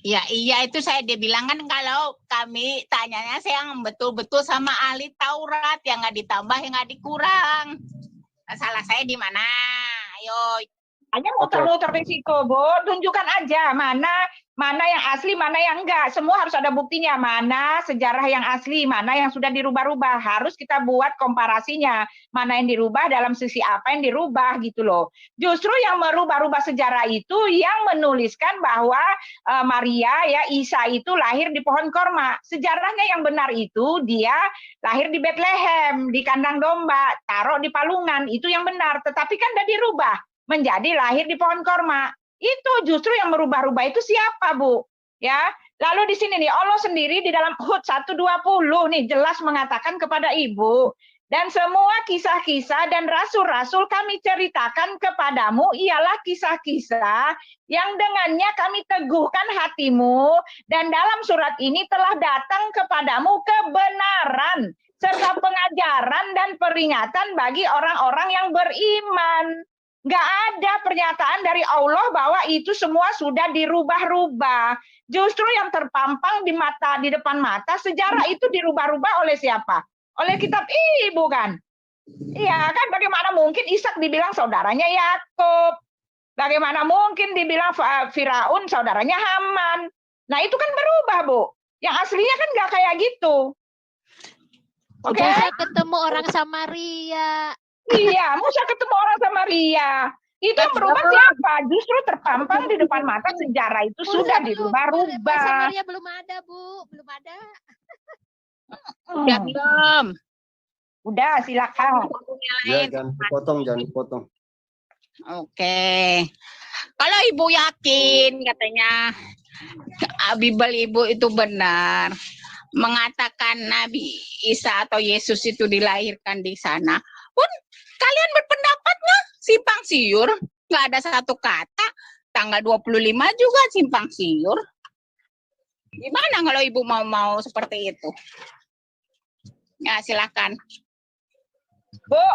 Ya, iya itu saya dibilang kan kalau kami tanyanya saya yang betul-betul sama ahli Taurat, yang nggak ditambah, yang nggak dikurang. Salah saya di mana? Ayo. Hanya muter-muter risiko, Bu. Tunjukkan aja mana yang asli, mana yang enggak. Semua harus ada buktinya. Mana sejarah yang asli, mana yang sudah dirubah-rubah. Harus kita buat komparasinya. Mana yang dirubah dalam sisi apa yang dirubah gitu loh. Justru yang merubah-rubah sejarah itu yang menuliskan bahwa Maria ya Isa itu lahir di pohon korma. Sejarahnya yang benar itu dia lahir di Bethlehem, di kandang domba, taruh di palungan. Itu yang benar. Tetapi kan udah dirubah menjadi lahir di pohon korma. Itu justru yang merubah-rubah itu siapa, Bu? Ya. Lalu di sini nih Allah sendiri di dalam Hud 1:20 nih jelas mengatakan kepada Ibu, dan semua kisah-kisah dan rasul-rasul kami ceritakan kepadamu ialah kisah-kisah yang dengannya kami teguhkan hatimu, dan dalam surat ini telah datang kepadamu kebenaran serta pengajaran dan peringatan bagi orang-orang yang beriman. Nggak ada pernyataan dari Allah bahwa itu semua sudah dirubah-rubah. Justru yang terpampang di depan mata, sejarah itu dirubah-rubah oleh siapa? Oleh kitab Ibu kan? Iya kan, bagaimana mungkin Ishak dibilang saudaranya Yakub? Bagaimana mungkin dibilang Firaun saudaranya Haman? Nah itu kan berubah, Bu. Yang aslinya kan nggak kayak gitu. Oke. Musa ketemu orang Samaria. Iya, Musa ketemu orang Samaria. Itu yang berubah siapa? Justru terpampang di depan mata sejarah itu sudah dirubah-rubah. Samaria belum ada, Bu. Belum ada. Udah belum. Udah, silakan. Ya, jangan dipotong. Oke. Kalau Ibu yakin katanya Bible Ibu itu benar, mengatakan Nabi Isa atau Yesus itu dilahirkan di sana, pun kalian berpendapat nggak simpang siur, nggak ada satu kata. Tanggal 25 juga simpang siur. Gimana kalau Ibu mau seperti itu? Ya silakan. Bu,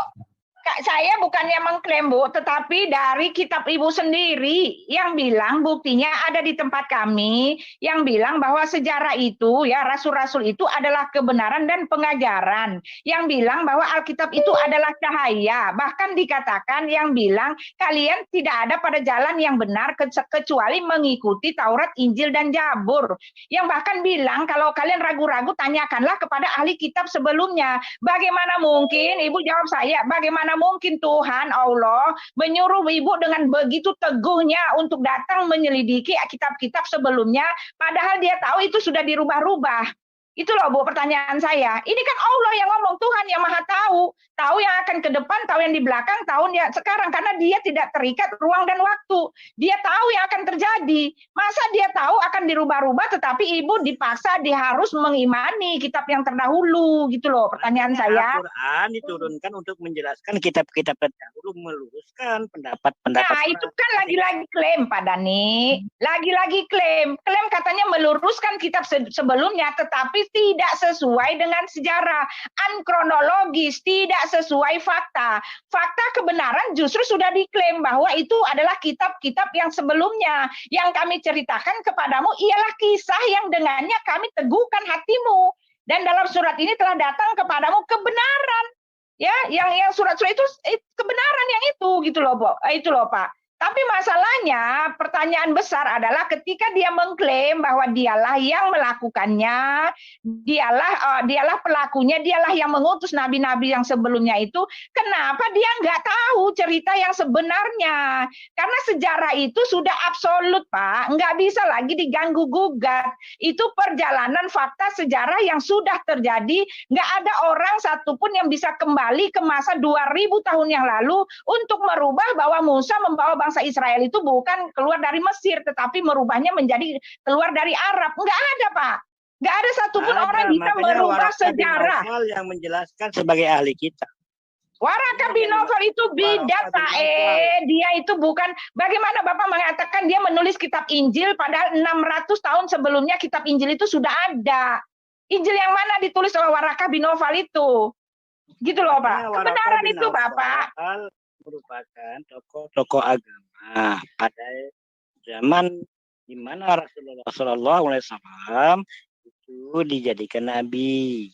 saya bukannya mengklaim, Bu, tetapi dari kitab Ibu sendiri yang bilang buktinya ada di tempat kami, yang bilang bahwa sejarah itu, ya rasul-rasul itu adalah kebenaran dan pengajaran, yang bilang bahwa Alkitab itu adalah cahaya, bahkan dikatakan yang bilang kalian tidak ada pada jalan yang benar kecuali mengikuti Taurat, Injil, dan Zabur, yang bahkan bilang kalau kalian ragu-ragu tanyakanlah kepada ahli kitab sebelumnya. Bagaimana mungkin, Ibu jawab saya, bagaimana mungkin Tuhan Allah menyuruh Ibu dengan begitu teguhnya untuk datang menyelidiki kitab-kitab sebelumnya, padahal dia tahu itu sudah dirubah-rubah. Itu loh Bu pertanyaan saya. Ini kan Allah yang ngomong, Tuhan yang Maha tahu. Tahu yang akan ke depan, tahu yang di belakang, tahu yang sekarang. Karena dia tidak terikat ruang dan waktu. Dia tahu yang akan terjadi. Masa dia tahu akan dirubah-rubah, tetapi ibu dipaksa, dia harus mengimani kitab yang terdahulu. Gitu loh pertanyaan saya. Al-Quran diturunkan untuk menjelaskan kitab-kitab terdahulu, meluruskan pendapat-pendapat. Nah, itu kan lagi-lagi klaim, Pak Dani. Lagi-lagi klaim. Klaim katanya meluruskan kitab sebelumnya, tetapi tidak sesuai dengan sejarah. Ankronologis, tidak sesuai fakta. Fakta kebenaran justru sudah diklaim bahwa itu adalah kitab-kitab yang sebelumnya. Yang kami ceritakan kepadamu ialah kisah yang dengannya kami teguhkan hatimu. Dan dalam surat ini telah datang kepadamu kebenaran. Ya, yang surat-surat itu kebenaran yang itu gitu loh, itu loh Pak. Tapi masalahnya pertanyaan besar adalah ketika dia mengklaim bahwa dialah yang melakukannya, dialah pelakunya, dialah yang mengutus nabi-nabi yang sebelumnya itu, kenapa dia nggak tahu cerita yang sebenarnya? Karena sejarah itu sudah absolut, Pak, nggak bisa lagi diganggu-gugat. Itu perjalanan fakta sejarah yang sudah terjadi, nggak ada orang satupun yang bisa kembali ke masa 2000 tahun yang lalu untuk merubah bahwa Musa membawa bangsa Israel itu bukan keluar dari Mesir, tetapi merubahnya menjadi keluar dari Arab. Nggak ada, Pak. Nggak ada satupun orang bisa merubah sejarah. Yang menjelaskan sebagai ahli kitab. Waraka bin Nawfal itu bidat, Pak. Dia itu bukan, bagaimana Bapak mengatakan dia menulis kitab Injil, padahal 600 tahun sebelumnya kitab Injil itu sudah ada. Injil yang mana ditulis oleh Waraka bin Nawfal itu? Gitu loh, Pak. Kebenaran itu, Bapak. Merupakan tokoh-tokoh agama pada zaman di mana Rasulullah SAW itu dijadikan nabi.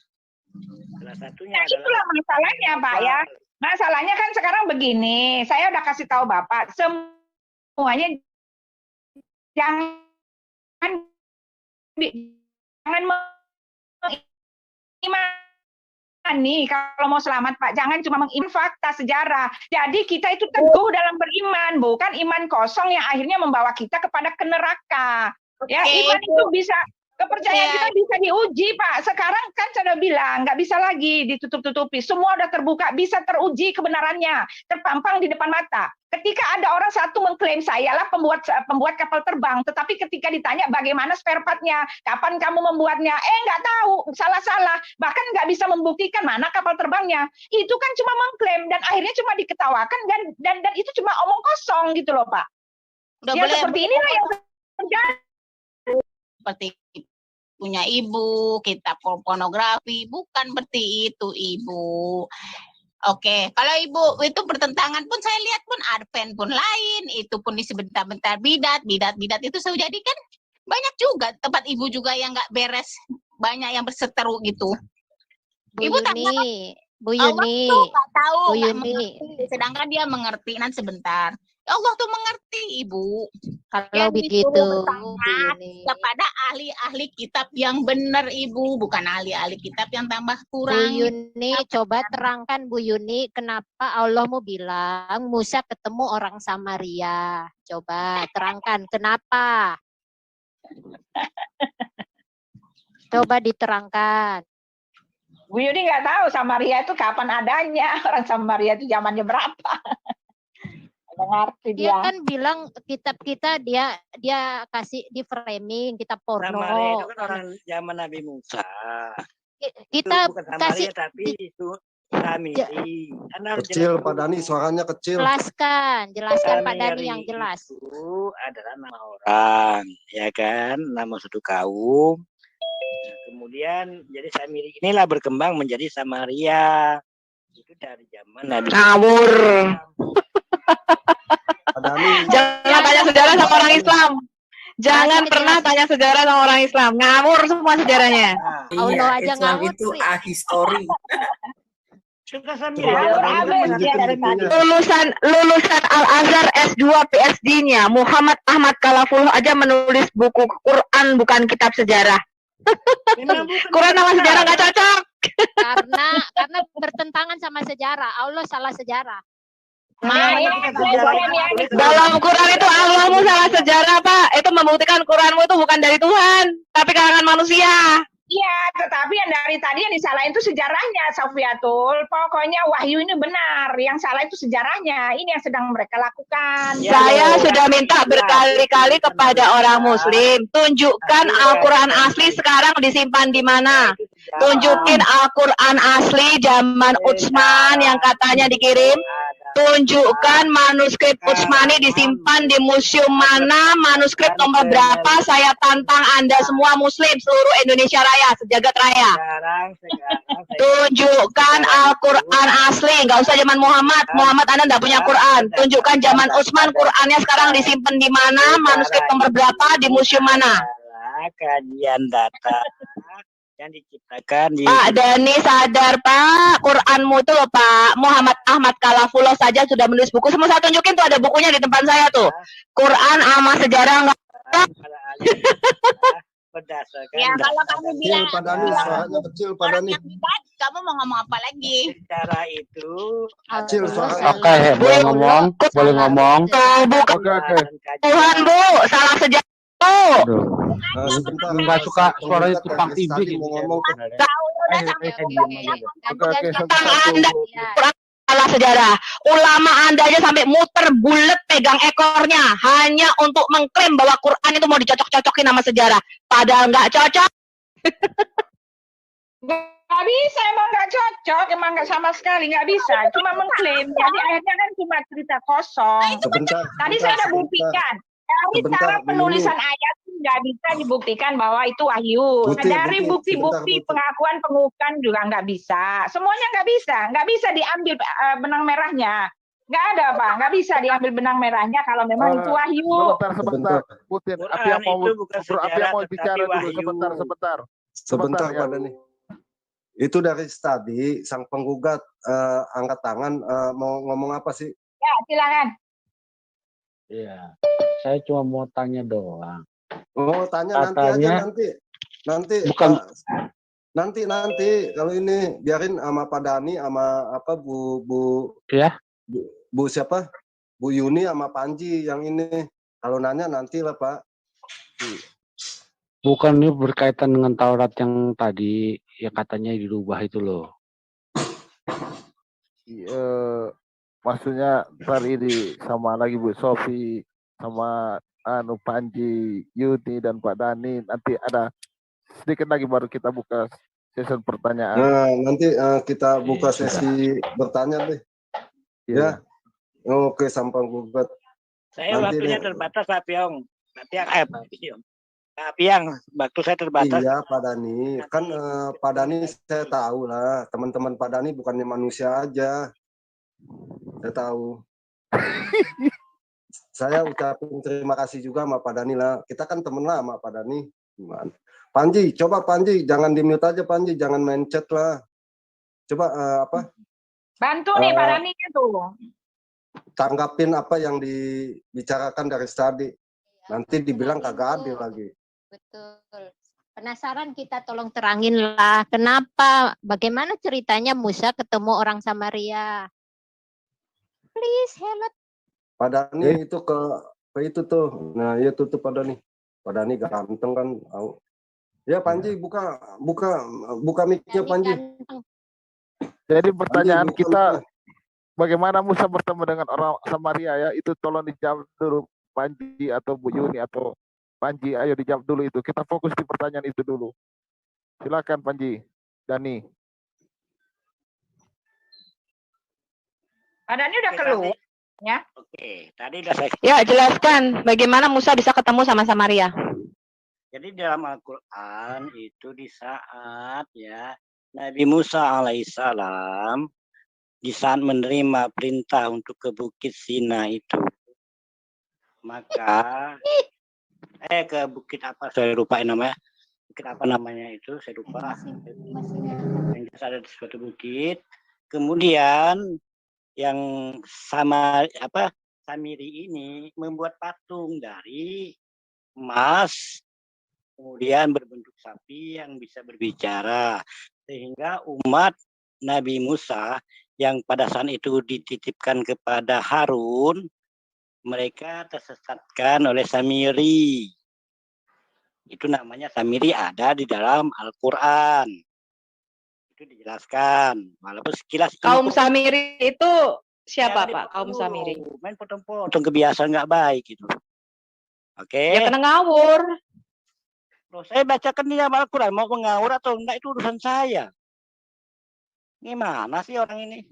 Salah satunya itulah masalahnya, Pak ya. Masalahnya kan sekarang begini, saya udah kasih tahu Bapak, semuanya jangan nih kalau mau selamat Pak, jangan cuma mengiman fakta sejarah. Jadi kita itu teguh dalam beriman, bukan iman kosong yang akhirnya membawa kita kepada ke neraka. Ya, iman itu bisa, kepercayaan kita bisa diuji Pak. Sekarang kan saya udah bilang nggak bisa lagi ditutup-tutupi. Semua udah terbuka, bisa teruji kebenarannya, terpampang di depan mata. Ketika ada orang satu mengklaim sayalah pembuat kapal terbang, tetapi ketika ditanya bagaimana spare part-nya, kapan kamu membuatnya, nggak tahu, salah-salah, bahkan nggak bisa membuktikan mana kapal terbangnya. Itu kan cuma mengklaim dan akhirnya cuma diketawakan dan itu cuma omong kosong gitu loh Pak. Udah ya seperti inilah yang terjadi. Seperti punya ibu, kitab pornografi, bukan seperti itu Ibu. Oke, kalau Ibu itu pertentangan pun saya lihat pun Advent pun lain, itu pun sebentar-bentar bidat itu saya jadikan banyak juga tempat Ibu juga yang nggak beres, banyak yang berseteru gitu. Ibu Bu Yuni, nggak tahu, Bu Yuni. Sedangkan dia mengerti nanti sebentar. Allah tuh mengerti Ibu. Kalau begitu kepada ahli-ahli kitab yang benar Ibu, bukan ahli-ahli kitab yang tambah kurang. Bu Yuni, coba terangkan Bu Yuni, kenapa Allah mau bilang Musa ketemu orang Samaria? Coba terangkan kenapa? Coba diterangkan. Bu Yuni nggak tahu Samaria itu kapan adanya, orang Samaria itu zamannya berapa. Ngerti dia kan bilang kitab kita dia kasih di framing kitab porno. Samaria itu kan orang zaman Nabi Musa. Kita bukan Samaria, kasih tapi itu Samiri. Kecil Pak Dani, suaranya kecil. Jelaskan Pak Dani yang jelas. Itu adalah nama orang, ya kan, nama suatu kaum. Nah, kemudian jadi Samiri inilah berkembang menjadi Samaria. Itu dari zaman Nabi. Ngawur. Jangan tanya sejarah sama orang Islam. Jangan pernah tanya sejarah sama orang Islam. Ngawur semua sejarahnya. Allah aja ngawur itu ahistori. Lulusan Al Azhar S2 PhD-nya Muhammad Ahmad Kalafullah aja menulis buku Quran bukan kitab sejarah. Quran sama sejarah nggak cocok. Karena bertentangan sama sejarah. Allah salah sejarah. Dalam Quran itu Allahmu salah sejarah Pak. Itu membuktikan Quranmu itu bukan dari Tuhan, tapi kalangan manusia. Iya, tetapi yang dari tadi yang disalahin itu sejarahnya, Sofiatul. Pokoknya wahyu ini benar, yang salah itu sejarahnya. Ini yang sedang mereka lakukan. Saya sudah minta berkali-kali kepada orang Muslim, tunjukkan Al-Quran asli sekarang disimpan di mana. Tunjukin Al-Quran asli zaman Utsman yang katanya dikirim. Tunjukkan manuskrip Utsmani disimpan di museum mana, manuskrip nomor berapa. Saya tantang Anda semua Muslim seluruh Indonesia Raya, sejagat raya. Tunjukkan Al-Quran asli, nggak usah zaman Muhammad. Muhammad Anda nggak punya Quran. Tunjukkan zaman Utsman, Qurannya sekarang disimpan di mana, manuskrip nomor berapa, di museum mana. Kajian data yang diciptakan di Pak Dani sadar Pak, Quranmu tuh loh Pak, Muhammad Ahmad Kalafullah saja sudah menulis buku. Semua saya tunjukin tuh, ada bukunya di depan saya tuh. Quran sama sejarah nggak. berdasarkan Ya kalau kamu bilang Pak Dani, suaranya kecil Pak Dani. kamu mau ngomong apa lagi? secara itu Kecil suaranya. Oke, boleh ngomong, boleh ngomong. Tuh, bukan Oke. Tuhan Bu, salah sejarah Bu. Aduh, Sebentar. nggak suka suaranya tukang Tadi tibik. mau ngomong Oke, Anda Quran salah sejarah. Ulama Anda aja sampai muter bulet pegang ekornya hanya untuk mengklaim bahwa Quran itu mau dicocok-cocokin sama sejarah. Padahal nggak cocok. Nggak bisa, emang nggak cocok, emang nggak sama sekali, nggak bisa. Cuma mengklaim, jadi akhirnya kan cuma cerita kosong. Sebentar. Tadi saya udah buktikan. Dari Sebentar, cara Bu penulisan Yuni. ayat nggak bisa dibuktikan bahwa itu wahyu. Putih, Dari Putih, bukti-bukti sebentar, Putih. pengakuan pengukuhan juga nggak bisa. Semuanya nggak bisa diambil benang merahnya. Nggak ada Pak, nggak bisa diambil benang merahnya kalau memang itu wahyu. Sebentar. Putin, api yang mau bicara dulu, Sebentar ya. Pak Dani. Itu dari tadi sang penggugat angkat tangan mau ngomong apa sih? Ya, silakan. Iya, saya cuma mau tanya doang. Oh, tanya Katanya- nanti Bukan. nanti kalau ini biarin sama Pak Dani sama apa Bu Ya. Bu siapa? Bu Yuni sama Panji yang ini. Kalau nanya nanti lah Pak. Bukan ini berkaitan dengan Taurat yang tadi ya katanya dirubah itu loh. Maksudnya ntar ini sama lagi Bu Sofi sama Panji, Yudi dan Pak Dani, nanti ada sedikit lagi baru kita buka sesi pertanyaan. Nah, nanti kita buka sesi bertanya deh. Ya. Oke, sampang gugat. saya Nanti waktunya deh. terbatas Pak Piong. Pak Piong, waktu saya terbatas. Iya Pak Dani, kan Pak Dani saya tahu lah, teman-teman Pak Dani bukannya manusia aja, saya tahu. Saya ucapin terima kasih juga sama Pak Dani lah, kita kan temen lah sama Pak Dani. Gimana? Panji, coba Panji, jangan di mute aja Panji, jangan main chat lah. Coba apa? Bantu nih Pak Dani itu. tanggapin apa yang dibicarakan dari tadi. Nanti dibilang kagak adil lagi. Betul. Penasaran kita, tolong terangin lah. Kenapa? Bagaimana ceritanya Musa ketemu orang Samaria? Please, help. Pada nih itu ke itu tuh. Nah, itu tuh pada nih. Pada nih ganteng kan. Ya Panji buka mic-nya Panji. Jadi pertanyaan kita, bagaimana Musa bertemu dengan orang Samaria ya? Itu tolong dijawab dulu Panji atau Bu Yuni atau Panji. Ayo dijawab dulu itu. Kita fokus di pertanyaan itu dulu. Silakan Panji, Dani. Pak Dani udah keluar ya? Oke, tadi udah saya. Ya, jelaskan bagaimana Musa bisa ketemu sama Samaria. Jadi dalam Al-Quran itu di saat ya Nabi Musa alaihissalam di saat menerima perintah untuk ke Bukit Sina itu, maka ke bukit apa saya lupa namanya, bukit apa namanya itu saya lupa. Yang ada di suatu bukit, kemudian yang Samiri ini membuat patung dari emas, kemudian berbentuk sapi yang bisa berbicara, sehingga umat Nabi Musa yang pada saat itu dititipkan kepada Harun, mereka tersesatkan oleh Samiri. Itu namanya Samiri, ada di dalam Al-Quran. Itu dijelaskan. Walaupun sekilas Kaum Samiri itu siapa Pak? Kaum Samiri. Main potong-potong, kebiasaan nggak baik itu. Oke. Ya kena ngawur. Loh, saya bacakan di dalam Al-Quran, mau mengawur atau enggak itu urusan saya. Gimana sih orang ini?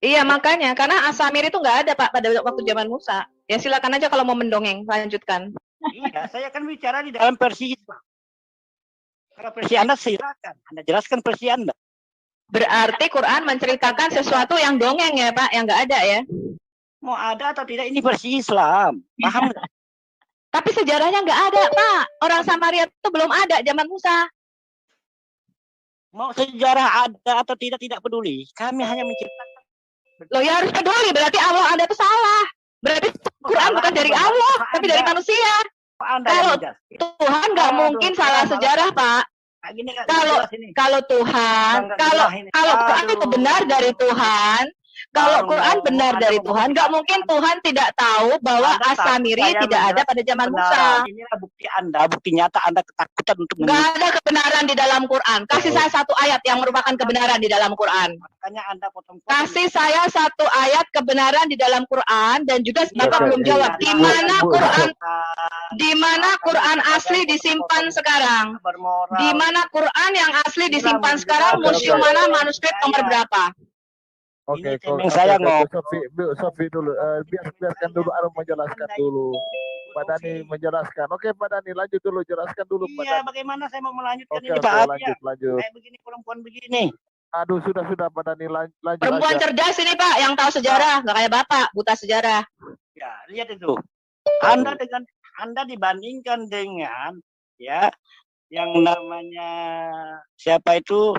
Iya makanya, karena As-Samiri itu nggak ada Pak pada waktu zaman Musa. Ya silakan aja kalau mau mendongeng, lanjutkan. Iya, saya kan bicara di dalam versi Islam. Kalau versi Anda silakan, Anda jelaskan versi Anda. Berarti Quran menceritakan sesuatu yang dongeng ya Pak, yang nggak ada ya? Mau ada atau tidak, ini versi Islam. Paham nggak? Tapi sejarahnya nggak ada Pak. Orang Samaria itu belum ada zaman Musa. Mau sejarah ada atau tidak peduli. Kami hanya menciptakan. Loh ya harus peduli, berarti Allah Anda itu salah. Berarti Quran bukan dari Allah, tapi dari manusia. Kalau Tuhan nggak mungkin salah sejarah Pak. Kalau Tuhan, kalau Quran itu benar dari Tuhan, kalau Quran benar dari Tuhan, nggak mungkin Tuhan tidak tahu bahwa As-Samiri tidak ada pada zaman Musa. Inilah bukti Anda, bukti nyata Anda ketakutan untuk nggak ada kebenaran di dalam Quran. Kasih saya satu ayat yang merupakan kebenaran di dalam Quran. Makanya Anda potong-potong. Kasih saya satu ayat kebenaran di dalam Quran dan juga Bapak belum jawab di mana Quran asli disimpan sekarang? Di mana Quran yang asli disimpan sekarang? Museum mana? Manuskrip nomor berapa? Oke, saya ngomong. Sofi dulu, biarkan dulu Arum menjelaskan dulu. Pak Dani menjelaskan. Oke, Pak Dani lanjut dulu, jelaskan dulu. Iya, bagaimana saya mau melanjutkan ini Pak? Lanjut. Kayak begini, perempuan begini. Aduh, sudah Pak Dani lanjut. Perempuan cerdas ini Pak, yang tahu sejarah, nggak kayak Bapak, buta sejarah. Ya, lihat itu. Anda dibandingkan dengan ya yang namanya siapa itu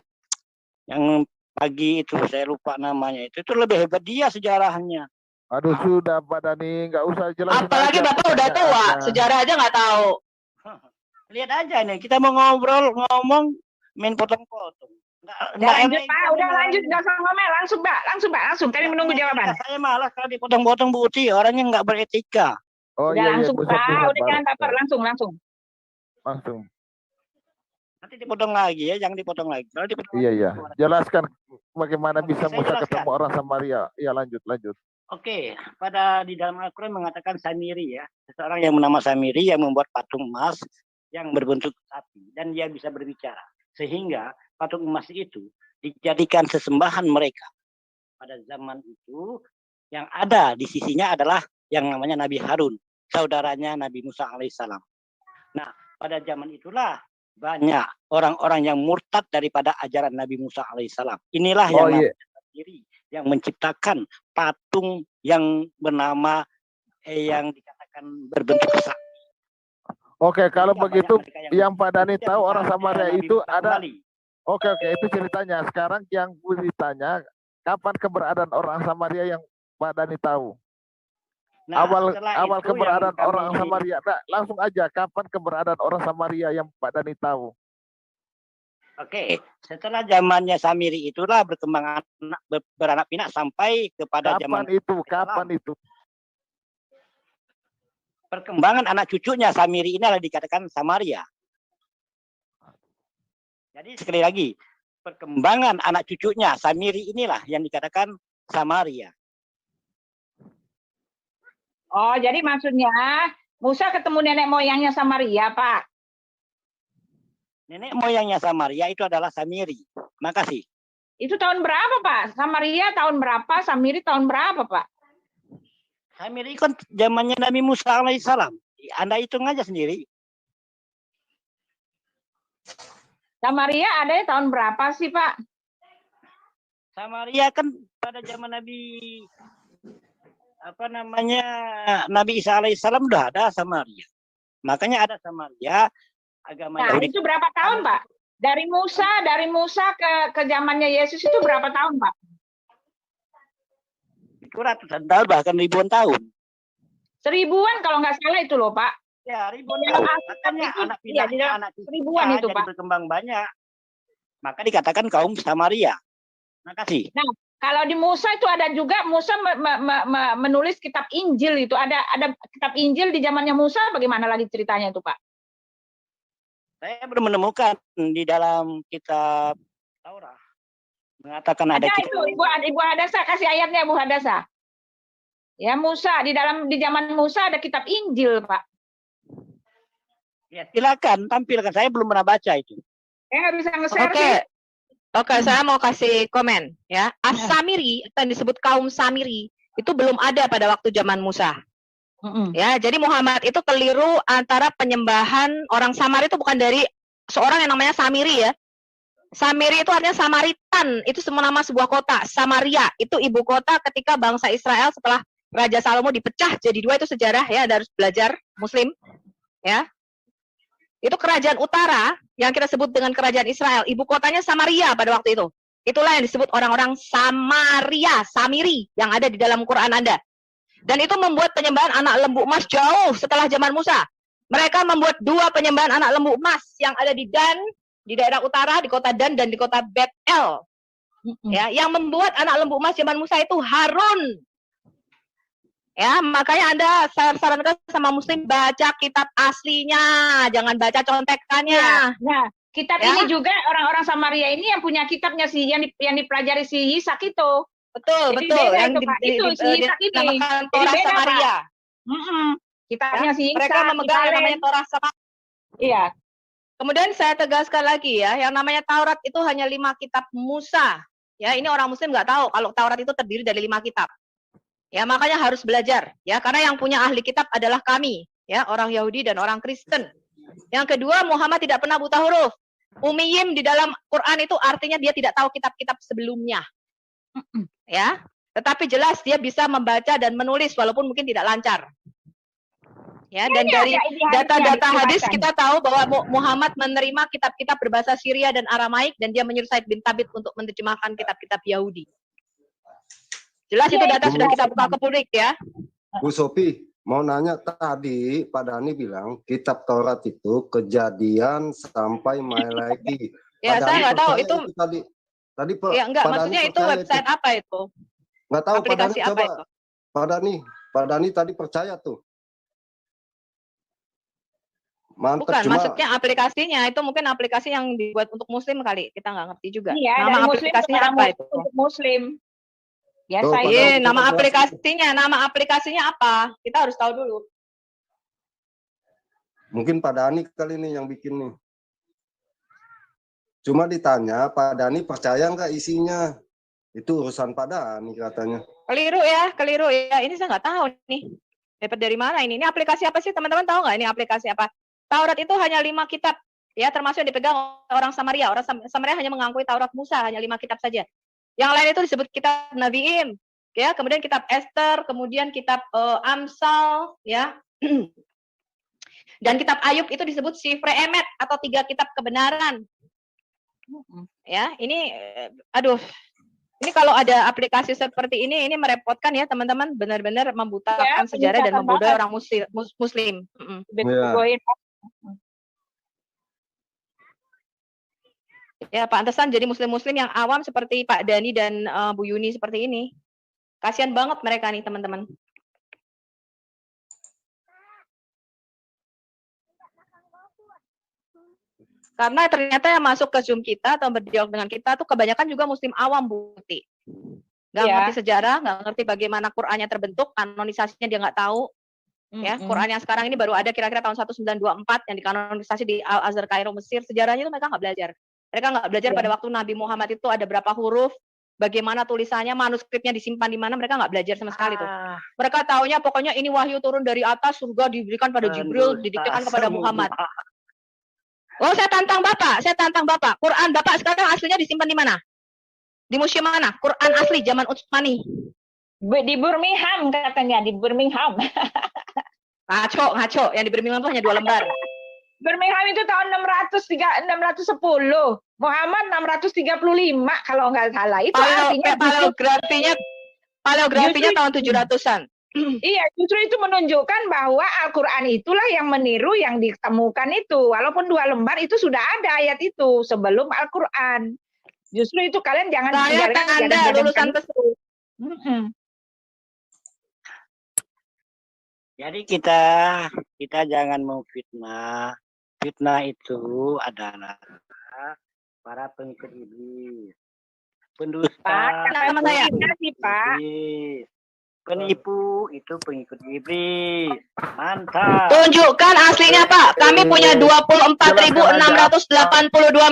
yang pagi itu saya lupa namanya itu lebih hebat dia sejarahnya. Aduh sudah Pak Dani, nggak usah jelasin. Apalagi aja, Bapak udah tua, sejarah aja nggak tahu. Lihat aja nih, kita mau ngomong main potong-potong. Lanjut Pak, udah lanjut, nggak usah ngomel, langsung Pak, langsung. Kami menunggu jawaban. Saya malas kalau dipotong-potong Bu Uti, orangnya nggak beretika. Oh, udah langsung Pak, udah jangan baper, langsung. Nanti dipotong lagi ya, jangan dipotong lagi. Kalau dipotong iya. Jelaskan bagaimana bisa Musa ketemu orang Samaria. Iya, lanjut. Oke, di dalam Al-Quran mengatakan Samiri ya, seseorang yang bernama Samiri yang membuat patung emas yang berbentuk sapi dan dia bisa berbicara. Sehingga patung emas itu dijadikan sesembahan mereka. Pada zaman itu yang ada di sisinya adalah yang namanya Nabi Harun, saudaranya Nabi Musa alaihissalam. Nah, pada zaman itulah banyak orang-orang yang murtad daripada ajaran Nabi Musa alaihissalam. Inilah yang sendiri yang menciptakan patung yang bernama yang dikatakan berbentuk sapi. Oke, kalau begitu yang Pak Dani tahu orang Samaria itu ada. Oke, itu ceritanya. Sekarang yang ditanya, kapan keberadaan orang Samaria yang Pak Dani tahu? Nah, awal keberadaan orang Samaria. Nah, langsung aja, kapan keberadaan orang Samaria yang Pak Dani tahu? Oke, setelah zamannya Samiri itulah berkembang beranak pinak sampai kepada kapan itu? Perkembangan anak cucunya Samiri ini adalah dikatakan Samaria. Jadi sekali lagi, perkembangan anak cucunya Samiri inilah yang dikatakan Samaria. Oh, jadi maksudnya Musa ketemu nenek moyangnya Samaria, Pak. Nenek moyangnya Samaria itu adalah Samiri. Makasih. Itu tahun berapa, Pak? Samaria tahun berapa? Samiri tahun berapa, Pak? Samiri kan zamannya Nabi Musa alaihissalam. Anda hitung aja sendiri. Samaria adanya tahun berapa sih, Pak? Samaria kan pada zaman Nabi Isa alaihissalam udah ada Samaria. Makanya ada Samaria agama Yahudi. Itu berapa tahun, Pak? Dari Musa ke zamannya Yesus itu berapa tahun, Pak? Itu ratusan tahun, bahkan ribuan tahun. Seribuan kalau nggak salah itu loh, Pak. Ya, ribuan tahun. Makanya anak ribuan itu, Pak. Berkembang banyak. Maka dikatakan kaum Samaria. Makasih. Nah, kalau di Musa itu ada juga Musa menulis kitab Injil itu. Ada kitab Injil di zamannya Musa, bagaimana lagi ceritanya itu, Pak? Saya belum menemukan di dalam kitab Taurat mengatakan ada Ada kitab. itu, Ibu Hadasa kasih ayatnya, Bu Hadasa. Ya, Musa di zaman Musa ada kitab Injil, Pak. Ya, silakan tampilkan. Saya belum pernah baca itu. Saya nggak bisa nge-share Oke. sih. Oke, saya mau kasih komen ya. As-Samiri, yang disebut kaum Samiri, itu belum ada pada waktu zaman Musa. Ya, jadi Muhammad itu keliru antara penyembahan orang Samar itu bukan dari seorang yang namanya Samiri ya. Samiri itu artinya Samaritan, itu semua nama sebuah kota. Samaria itu ibu kota ketika bangsa Israel setelah Raja Salomo dipecah jadi dua, itu sejarah ya, Anda harus belajar Muslim ya. Itu kerajaan utara yang kita sebut dengan kerajaan Israel. Ibu kotanya Samaria pada waktu itu. Itulah yang disebut orang-orang Samaria, Samiri yang ada di dalam Quran Anda. Dan itu membuat penyembahan anak lembu emas jauh setelah zaman Musa. Mereka membuat dua penyembahan anak lembu emas yang ada di Dan, di daerah utara, di kota Dan dan di kota Bet-El. Ya, yang membuat anak lembu emas zaman Musa itu Harun. Ya, makanya Anda saya sarankan sama Muslim baca kitab aslinya, jangan baca contekannya. Nah, kitab Ya. ini juga orang-orang Samaria ini yang punya kitabnya sih yang dipelajari si Yisak itu. Betul, Jadi betul. beda Yang itu, Pak. Itu si Yisak ini. dinamakan Jadi Torah beda, Samaria. Pak. Kitabnya Ya, si Yisak. mereka memegang yang namanya Torah Samaria. Iya. Kemudian saya tegaskan lagi ya, yang namanya Taurat itu hanya 5 kitab Musa. Ya, ini orang Muslim nggak tahu kalau Taurat itu terdiri dari 5 kitab. Ya, makanya harus belajar. Ya, karena yang punya ahli kitab adalah kami, ya, orang Yahudi dan orang Kristen. Yang kedua, Muhammad tidak pernah buta huruf. Ummiyim di dalam Quran itu artinya dia tidak tahu kitab-kitab sebelumnya. Ya, tetapi jelas dia bisa membaca dan menulis walaupun mungkin tidak lancar. Ya, dan dari data-data hadis kita tahu bahwa Muhammad menerima kitab-kitab berbahasa Syria dan Aramaik dan dia menyuruh Said bin Thabit untuk menerjemahkan kitab-kitab Yahudi. Jelas itu data sudah kita buka ke publik ya. Bu Sophie, mau nanya tadi Pak Dhani bilang kitab Taurat itu Kejadian sampai Malaiki. Ya, saya nggak tahu itu. Tadi ya, enggak, maksudnya itu website apa itu? Nggak tahu aplikasi Pak Dhani, apa coba itu? Pak Dhani tadi percaya tuh. Mantap, Bukan, cuma maksudnya aplikasinya itu mungkin aplikasi yang dibuat untuk Muslim kali. Kita nggak ngerti juga. Iya, nama dari aplikasinya Muslim apa itu? Untuk Muslim. Biasa Tuh, itu. Iya, nama aplikasinya apa? Kita harus tahu dulu. mungkin Pak Dhani kali ini yang bikin nih. Cuma ditanya Pak Dhani percaya nggak isinya? Itu urusan Pak Dhani katanya. Keliru ya. Ini saya nggak tahu nih. Dapat dari mana ini? Ini aplikasi apa sih? Teman-teman tahu nggak ini aplikasi apa? Taurat itu hanya 5 kitab, ya, termasuk yang dipegang orang Samaria. Orang Samaria hanya mengakui Taurat Musa, hanya 5 kitab saja. Yang lain itu disebut kitab Nabiim, ya, kemudian kitab Esther, kemudian kitab Amsal, ya. Dan kitab Ayub itu disebut Sifre Emet atau 3 kitab kebenaran. Ya, ini aduh. Ini kalau ada aplikasi seperti ini merepotkan ya teman-teman, benar-benar membutakan sejarah dan membodohi orang muslim. Ya, pantesan jadi muslim-muslim yang awam seperti Pak Dhani dan Bu Yuni seperti ini. Kasihan banget mereka nih teman-teman. Karena ternyata yang masuk ke Zoom kita atau berdialog dengan kita tuh kebanyakan juga muslim awam, Bu Ti. Nggak ngerti sejarah, nggak ngerti bagaimana Qur'annya terbentuk, kanonisasinya dia nggak tahu. Ya, Quran yang sekarang ini baru ada kira-kira tahun 1924 yang dikanonisasi di Al-Azhar Kairo Mesir. Sejarahnya itu mereka nggak belajar. Mereka nggak belajar pada waktu Nabi Muhammad itu ada berapa huruf, bagaimana tulisannya, manuskripnya disimpan di mana, mereka nggak belajar sama sekali tuh. Mereka taunya pokoknya ini wahyu turun dari atas, surga diberikan pada Jibril, didiktekan kepada Muhammad. Oh, saya tantang Bapak. Quran Bapak sekarang aslinya disimpan di mana? Di museum mana? Quran asli zaman Utsmani. Di Birmingham katanya, di Birmingham. Ngaco. Yang di Birmingham itu hanya 2 lembar. Birmingham itu tahun 610. Muhammad 635 kalau nggak salah. Itu artinya paleografinya tahun 700-an. Iya, justru itu menunjukkan bahwa Al-Quran itulah yang meniru yang ditemukan itu. Walaupun 2 lembar itu sudah ada ayat itu sebelum Al-Quran. Justru itu kalian jangan tinggalkan Anda lulusan pesu. Jadi kita jangan memfitnah fitnah itu adalah para pengikut iblis. Pendusta Nama saya. iblis. Penipu itu pengikut iblis. Mantap. Tunjukkan aslinya, Pak. Kami punya 24.682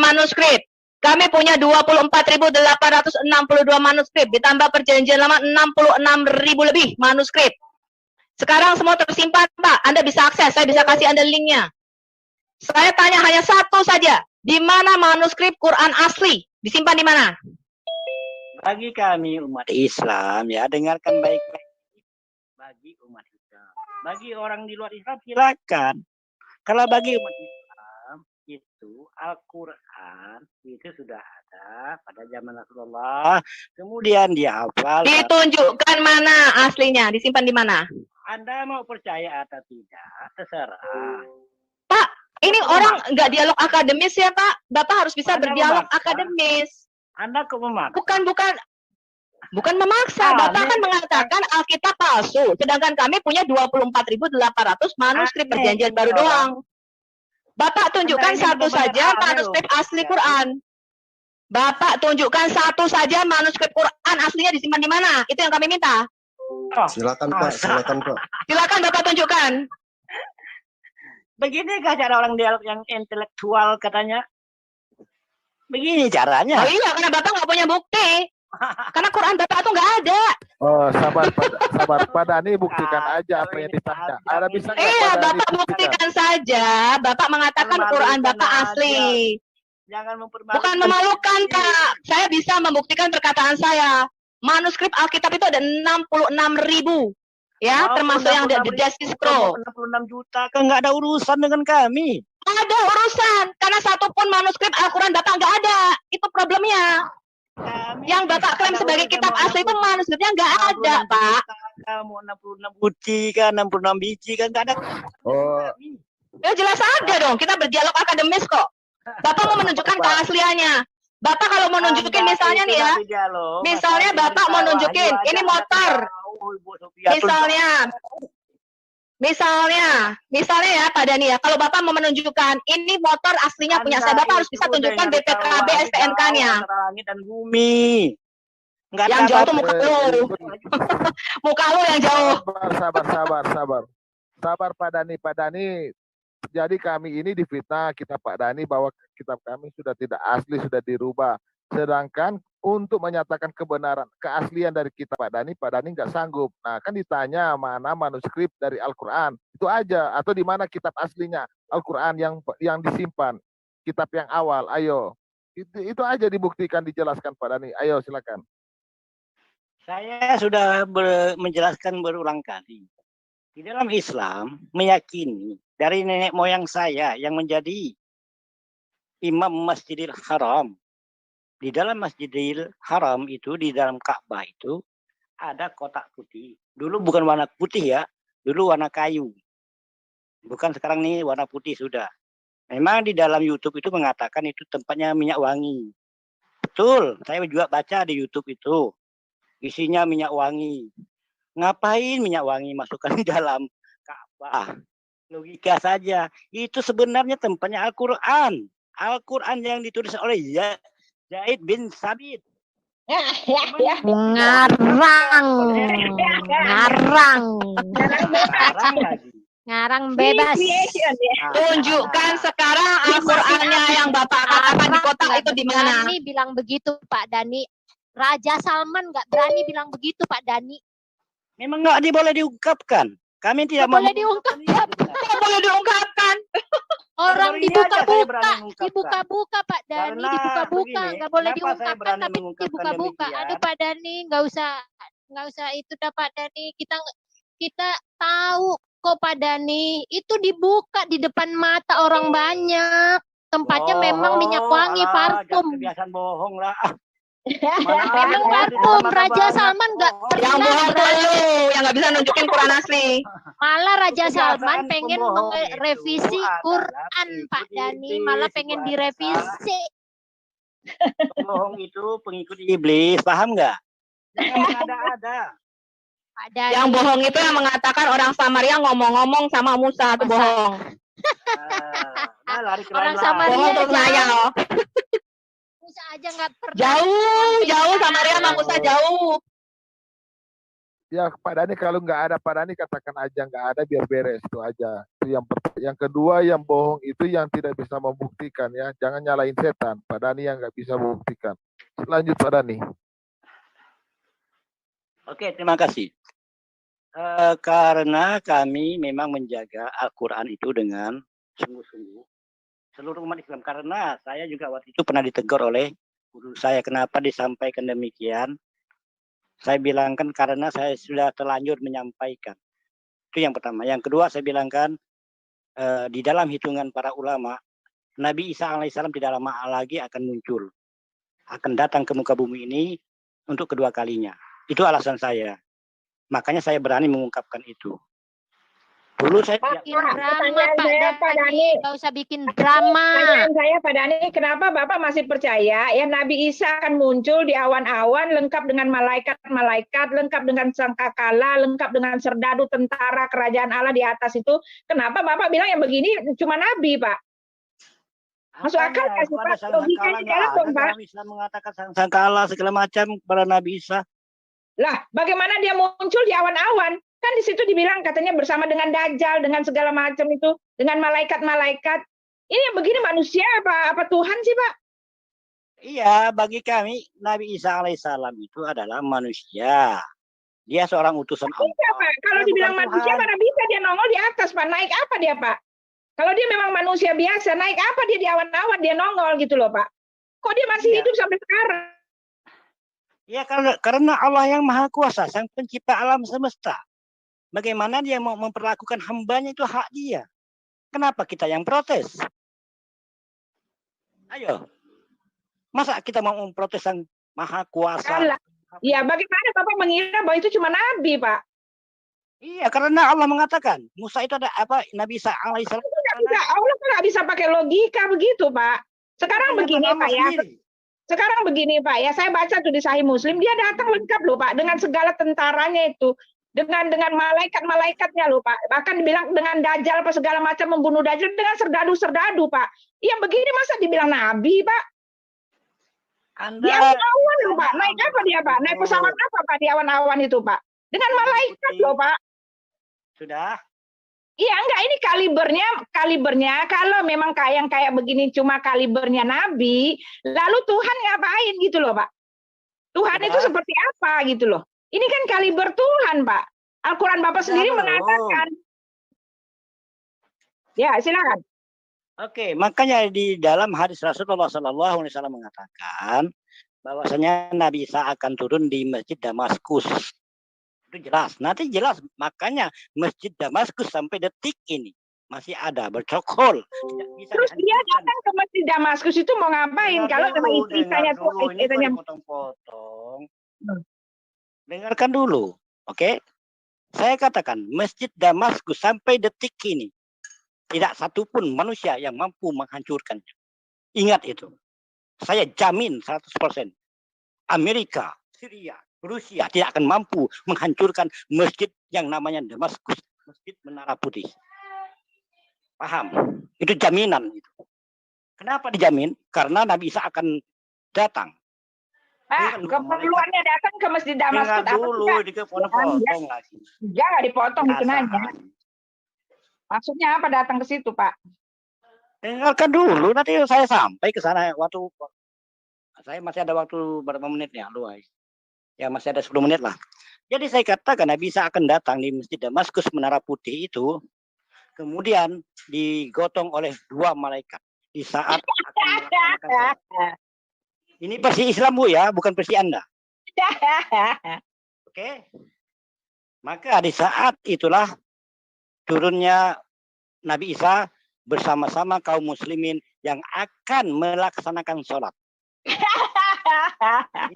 manuskrip. Kami punya 24.862 manuskrip. Ditambah perjanjian lama 66.000 lebih manuskrip. Sekarang semua tersimpan, Pak. Anda bisa akses. Saya bisa kasih Anda linknya. Saya tanya hanya satu saja. Di mana manuskrip Quran asli? Disimpan di mana? Bagi kami umat Islam, ya, dengarkan baik-baik. Bagi umat Islam. Bagi orang di luar Islam, silakan. Kalau bagi umat Islam, itu Al-Quran itu sudah ada pada zaman Rasulullah. Kemudian dihafal. Ditunjukkan mana aslinya? Disimpan di mana? Anda mau percaya atau tidak, terserah. Pak, ini orang nggak dialog akademis ya, Pak. Bapak harus bisa berdialog akademis. Anda kok memaksa? Bukan memaksa. Bapak kan mengatakan Alkitab palsu. Sedangkan kami punya 24.800 manuskrip perjanjian baru doang. Bapak tunjukkan satu saja manuskrip asli Quran. Bapak tunjukkan satu saja manuskrip Quran aslinya disimpan di mana? Itu yang kami minta. Silakan Pak, silakan Pak. Silakan Bapak tunjukkan. Beginikah cara orang dialog yang intelektual katanya? Begini caranya. Oh iya, karena Bapak nggak punya bukti. Karena Quran Bapak tuh nggak ada. Oh, sabar Pak Dani, buktikan aja apa yang ditanya. Ada bisa nggak Iya, Pak Dani Bapak buktikan saja. Bapak mengatakan Quran Bapak asli. Jangan mempermalukan. Bukan memalukan, Pak. Saya bisa membuktikan perkataan saya. Manuskrip Alkitab itu ada 66.000. Ya, termasuk yang ada di Dead Sea Scroll. 66 juta, kan nggak ada urusan dengan kami. Ada urusan, karena satu pun manuskrip Al-Quran Bapak nggak ada. Itu problemnya. Yang Bapak klaim sebagai kitab asli itu manuskripnya nggak ada, Pak. Kamu 66 bukti kan, 66 biji kan nggak ada. Oh. Ya jelas ada dong, kita berdialog akademis kok. Bapak mau menunjukkan keasliannya. Bapak kalau mau nunjukin misalnya nih ya, misalnya Bapak mau nunjukin, ini motor. Misalnya ya Pak Dani ya, kalau Bapak mau menunjukkan ini motor aslinya punya saya, Bapak harus bisa tunjukkan BPKB STNK-nya. Langit dan bumi. Yang jauh tuh muka lu. Muka lu yang jauh. Sabar Pak Dani. Jadi kami ini difitnah kitab Pak Dani bahwa kitab kami sudah tidak asli, sudah dirubah. Sedangkan untuk menyatakan kebenaran, keaslian dari kitab Pak Dani nggak sanggup. Nah, kan ditanya mana manuskrip dari Al-Quran. Itu aja. Atau di mana kitab aslinya Al-Quran yang disimpan. Kitab yang awal. Ayo. Itu aja dibuktikan, dijelaskan Pak Dani. Ayo, silakan. Saya sudah menjelaskan berulang kali. Di dalam Islam meyakini dari nenek moyang saya yang menjadi imam Masjidil Haram. Di dalam Masjidil Haram itu, di dalam Ka'bah itu ada kotak putih. Dulu bukan warna putih ya, dulu warna kayu. Bukan sekarang nih warna putih sudah. Memang di dalam YouTube itu mengatakan itu tempatnya minyak wangi. Betul, saya juga baca di YouTube itu. Isinya minyak wangi. Ngapain minyak wangi masukkan di dalam Ka'bah? Logika saja. Itu sebenarnya tempatnya Al-Quran. Al-Quran yang ditulis oleh Zaid bin Sabit. Ngarang bebas. Tunjukkan sekarang Al-Qur'annya yang Bapak katakan di kotak itu di mana? Dani bilang begitu, Pak Dani. Raja Salman nggak berani bilang begitu, Pak Dani. Memang nggak boleh diungkapkan. Kami tidak boleh diungkapkan. Tidak boleh diungkapkan. Orang dibuka-buka Pak Dani, dibuka-buka, nggak boleh diungkapkan tapi dibuka-buka. Aduh Pak Dani, nggak usah itu dah Pak Dani. Kita tahu kok Pak Dani, itu dibuka di depan mata orang banyak. Tempatnya memang minyak wangi, parfum. Kebiasaan bohong lah. Memang parfum. Raja Salman nggak yang bohong tuh lu, yang nggak bisa nunjukin Quran asli. Malah Raja Salman pengen merevisi Quran, Pak Dani. Malah pengen direvisi. Bohong itu pengikut iblis, paham nggak? Ada. Yang bohong itu yang mengatakan orang Samaria ngomong-ngomong sama Musa, itu bohong. Nah, lari ke Orang lain Samaria Bohong tuh saya. jauh. Musa aja nggak pernah Jauh, sampai jauh sana. Samaria sama Musa jauh. Ya Pak Dhani kalau nggak ada Pak Dhani katakan aja nggak ada biar beres itu aja. Itu yang kedua yang bohong itu yang tidak bisa membuktikan ya. Jangan nyalain setan. Pak Dhani yang nggak bisa membuktikan. Lanjut Pak Dhani. Oke, terima kasih. Karena kami memang menjaga Al-Quran itu dengan sungguh-sungguh seluruh umat Islam. Karena saya juga waktu itu pernah ditegur oleh guru saya. Kenapa disampaikan demikian? Saya bilangkan karena saya sudah terlanjur menyampaikan. Itu yang pertama. Yang kedua saya bilangkan di dalam hitungan para ulama, Nabi Isa alaihissalam tidak lama lagi akan muncul. Akan datang ke muka bumi ini untuk kedua kalinya. Itu alasan saya. Makanya saya berani mengungkapkan itu. Dulu saya bikin drama Pak Dhani, nggak usah bikin drama. Pertanyaan saya Pak Dhani, kenapa Bapak masih percaya ya Nabi Isa akan muncul di awan-awan lengkap dengan malaikat-malaikat, lengkap dengan sangkakala, lengkap dengan serdadu tentara kerajaan Allah di atas itu. Kenapa Bapak bilang yang begini cuma Nabi, Pak? Masuk akal nggak sih Pak? Logikanya jalan dong Pak. Nabi Isa mengatakan sangkakala segala macam kepada Nabi Isa. Lah, bagaimana dia muncul di awan-awan? Kan di situ dibilang katanya bersama dengan Dajjal, dengan segala macam itu, dengan malaikat-malaikat. Ini yang begini manusia apa Tuhan sih, Pak? Iya, bagi kami Nabi Isa alaihissalam itu adalah manusia. Dia seorang utusan Allah. Iya, Pak. Kalau dibilang manusia, mana bisa dia nongol di atas, Pak? Naik apa dia, Pak? Kalau dia memang manusia biasa, naik apa dia di awan-awan, dia nongol gitu loh, Pak. Kok dia masih hidup sampai sekarang? Ya, karena Allah yang Maha Kuasa, Sang Pencipta alam semesta. Bagaimana dia mau memperlakukan hambanya itu hak dia. Kenapa kita yang protes? Ayo. Masa kita mau memprotes Sang Maha Kuasa? Ya, bagaimana Bapak mengira bahwa itu cuma Nabi, Pak? Iya, karena Allah mengatakan Musa itu ada apa? Nabi Isa alaihissalam. Allah nggak bisa pakai logika begitu, Pak. Sekarang begini, Pak ya. Sekarang begini, Pak ya. Saya baca tuh di Sahih Muslim, dia datang lengkap loh, Pak, dengan segala tentaranya itu. Dengan malaikat-malaikatnya loh Pak. Bahkan dibilang dengan Dajjal apa segala macam membunuh Dajjal dengan serdadu-serdadu Pak. Yang begini masa dibilang Nabi Pak? Di awan-awan loh Pak. Naik apa dia Pak? Naik pesawat apa Pak di awan-awan itu Pak? Dengan malaikat loh Pak. Sudah? Iya enggak, ini kalibernya kalau memang kayak begini cuma kalibernya Nabi, lalu Tuhan ngapain gitu loh Pak? Tuhan itu seperti apa gitu loh? Ini kan kaliber Tuhan, Pak. Al-Quran Bapak sendiri mengatakan. Ya, silakan. Oke, makanya di dalam hadis Rasulullah SAW mengatakan bahwasanya Nabi Isa akan turun di Masjid Damaskus. Itu jelas. Nanti jelas. Makanya Masjid Damaskus sampai detik ini masih ada bercokol. Terus dia datang ke Masjid Damaskus itu mau ngapain? Kalau sama istrinya tuh potong-potong. Dengarkan dulu, oke? Saya katakan Masjid Damaskus sampai detik ini tidak satupun manusia yang mampu menghancurkannya. Ingat itu. Saya jamin 100%. Amerika, Syria, Rusia tidak akan mampu menghancurkan masjid yang namanya Damaskus, Masjid Menara Putih. Paham? Itu jaminan itu. Kenapa dijamin? Karena Nabi Isa akan datang. Pak, keperluannya datang ke Masjid Damaskus apa dulu dipotong lagi. Jangan dipotong itu nanya. Maksudnya apa datang ke situ, Pak? Dengarkan dulu, nanti saya sampai ke sana waktu saya masih ada waktu berapa menit ya, luas. Ya masih ada 10 menit lah. Jadi saya katakan Nabi Isa akan datang di Masjid Damaskus Menara Putih itu, kemudian digotong oleh 2 malaikat di saat akan melaksanakan salat. Ini versi Islam Bu ya, bukan versi Anda. Oke. Maka di saat itulah turunnya Nabi Isa bersama-sama kaum muslimin yang akan melaksanakan sholat.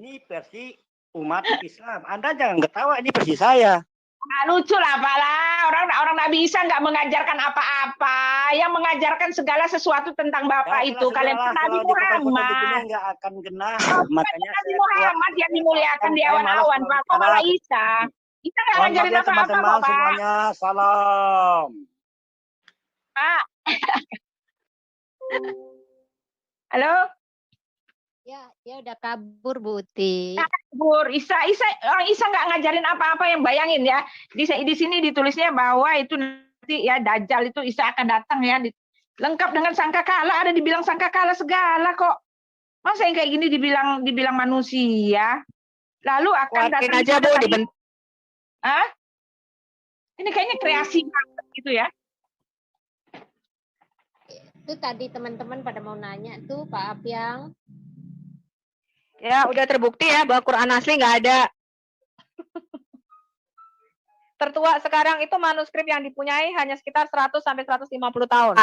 Ini versi umat Islam. Anda jangan ketawa, ini versi saya. Nah, lucu lah Pak lah. Orang Nabi Isa nggak mengajarkan apa-apa. Yang mengajarkan segala sesuatu tentang Bapak ya, itu. Kalian Nabi Muhammad. Nggak akan genah. Makanya Nabi Muhammad yang dimuliakan di awan-awan Pak. Kok malah Isa? Isa nggak ngajarin apa-apa teman-teman Pak. Semuanya salam. Pak, Halo? Ya, dia udah kabur, Bu Uti. Kabur. Orang Isa nggak ngajarin apa-apa, yang bayangin ya. Di sini ditulisnya bahwa itu nanti ya Dajjal itu Isa akan datang ya. Lengkap dengan sangkakala, ada dibilang sangkakala segala kok. Masa yang kayak gini dibilang manusia? Lalu akan datang aja Bu dibentuk. Hah? Ini kayaknya kreasi banget gitu ya. Itu tadi teman-teman pada mau nanya tuh Pak Apiang. Ya, udah terbukti ya bahwa Quran asli nggak ada. Tertua sekarang itu manuskrip yang dipunyai hanya sekitar 100 sampai 150 tahun.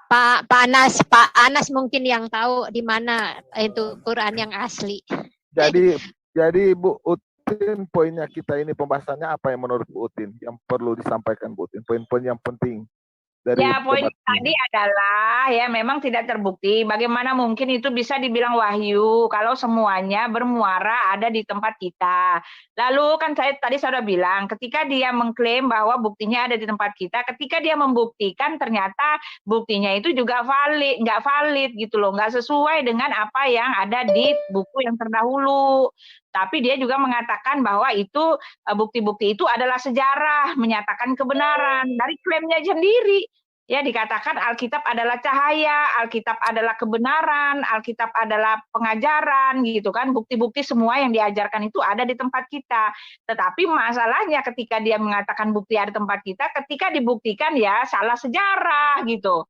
Pak Anas mungkin yang tahu di mana itu Quran yang asli. Jadi Bu Utin, poinnya kita ini pembahasannya apa yang menurut Bu Utin yang perlu disampaikan Bu Utin? Poin-poin yang penting. Ya, poin tadi adalah ya memang tidak terbukti. Bagaimana mungkin itu bisa dibilang wahyu kalau semuanya bermuara ada di tempat kita. Lalu kan tadi saya sudah bilang, ketika dia mengklaim bahwa buktinya ada di tempat kita, ketika dia membuktikan ternyata buktinya itu juga nggak valid gitu loh, nggak sesuai dengan apa yang ada di buku yang terdahulu. Tapi dia juga mengatakan bahwa itu bukti-bukti itu adalah sejarah, menyatakan kebenaran dari klaimnya sendiri. Ya, dikatakan Alkitab adalah cahaya, Alkitab adalah kebenaran, Alkitab adalah pengajaran gitu kan. Bukti-bukti semua yang diajarkan itu ada di tempat kita. Tetapi masalahnya ketika dia mengatakan bukti ada di tempat kita, ketika dibuktikan ya salah sejarah gitu.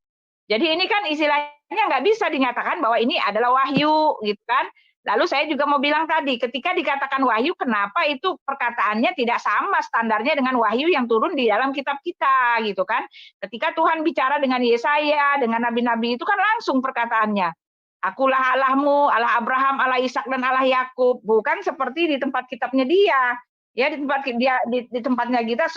Jadi ini kan istilahnya nggak bisa dinyatakan bahwa ini adalah wahyu gitu kan. Lalu saya juga mau bilang tadi, ketika dikatakan wahyu, kenapa itu perkataannya tidak sama standarnya dengan wahyu yang turun di dalam kitab kita, gitu kan? Ketika Tuhan bicara dengan Yesaya, dengan nabi-nabi itu kan langsung perkataannya. Akulah Allahmu, Allah Abraham, Allah Ishak dan Allah Yakub, bukan seperti di tempat kitabnya dia. Ya, di tempatnya dia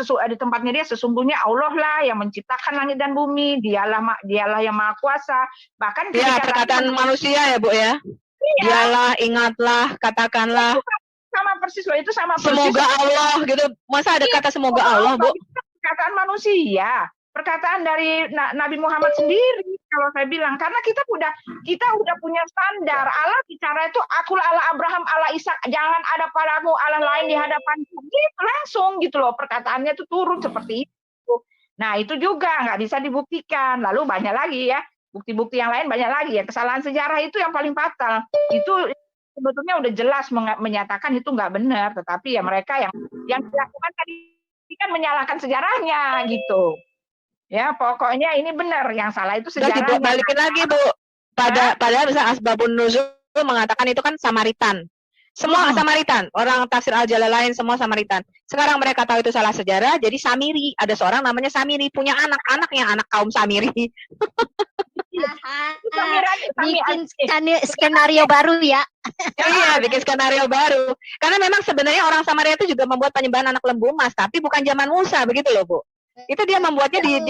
sesungguhnya Allah lah yang menciptakan langit dan bumi, dialah yang Maha Kuasa. Bahkan perkataan manusia ya, Bu ya. Iya. Dialah, ingatlah, katakanlah. Sama persis loh, itu sama persis. Semoga Allah gitu. Masa ada kata semoga Allah, Bu? Perkataan manusia, perkataan dari Nabi Muhammad sendiri kalau saya bilang, karena kita udah punya standar. Allah bicara itu akulah Allah Abraham, Allah Ishak, jangan ada padamu Allah lain di hadapanku. Gitu langsung gitu loh, perkataannya itu turun seperti itu. Nah, itu juga nggak bisa dibuktikan. Lalu banyak lagi ya. Bukti-bukti yang lain banyak lagi ya. Kesalahan sejarah itu yang paling fatal. Itu sebetulnya udah jelas menyatakan itu nggak benar, tetapi ya mereka yang dilakukan tadi kan menyalahkan sejarahnya gitu. Ya, pokoknya ini benar, yang salah itu sejarahnya. Balikin lagi, Bu. Padahal misalnya asbabun nuzul mengatakan itu kan Samaritan. Semua Samaritan, orang tafsir Al-Jalalain semua Samaritan. Sekarang mereka tahu itu salah sejarah, jadi Samiri. Ada seorang namanya Samiri, punya anak-anaknya, anak kaum Samiri. Bikin skenario baru ya. Iya, bikin skenario baru. Karena memang sebenarnya orang Samaria itu juga membuat penyembahan anak lembu emas, tapi bukan zaman Musa, begitu loh, Bu. Itu dia membuatnya di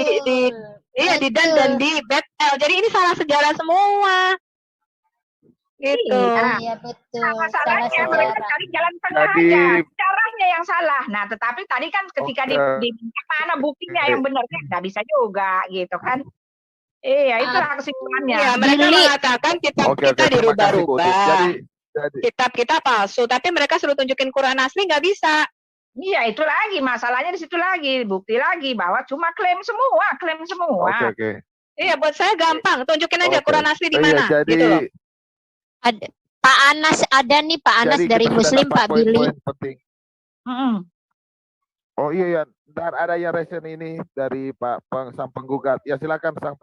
Dan dan di Betel. Jadi ini salah sejarah semua. Gitu. Iya, betul. Masalahnya mereka cari jalan tengah aja, caranya yang salah. Nah, tetapi tadi kan ketika di mana buktinya yang benarnya nggak bisa juga, gitu kan? Iya, itulah kesimpulannya. Ya, mereka mengatakan kitab kita dirubah-rubah. Kitab kita palsu, tapi mereka suruh tunjukin Quran asli nggak bisa. Iya, itu lagi masalahnya di situ lagi, bukti lagi bahwa cuma klaim semua. Oke. Iya, buat saya gampang, tunjukin aja Quran asli di mana. Jadi gitu loh. Ada Pak Anas, ada nih Pak Anas dari Muslim, Pak Billy. Oh iya ya, dan ada yang resen ini dari sang penggugat. Ya silakan sang penggugat.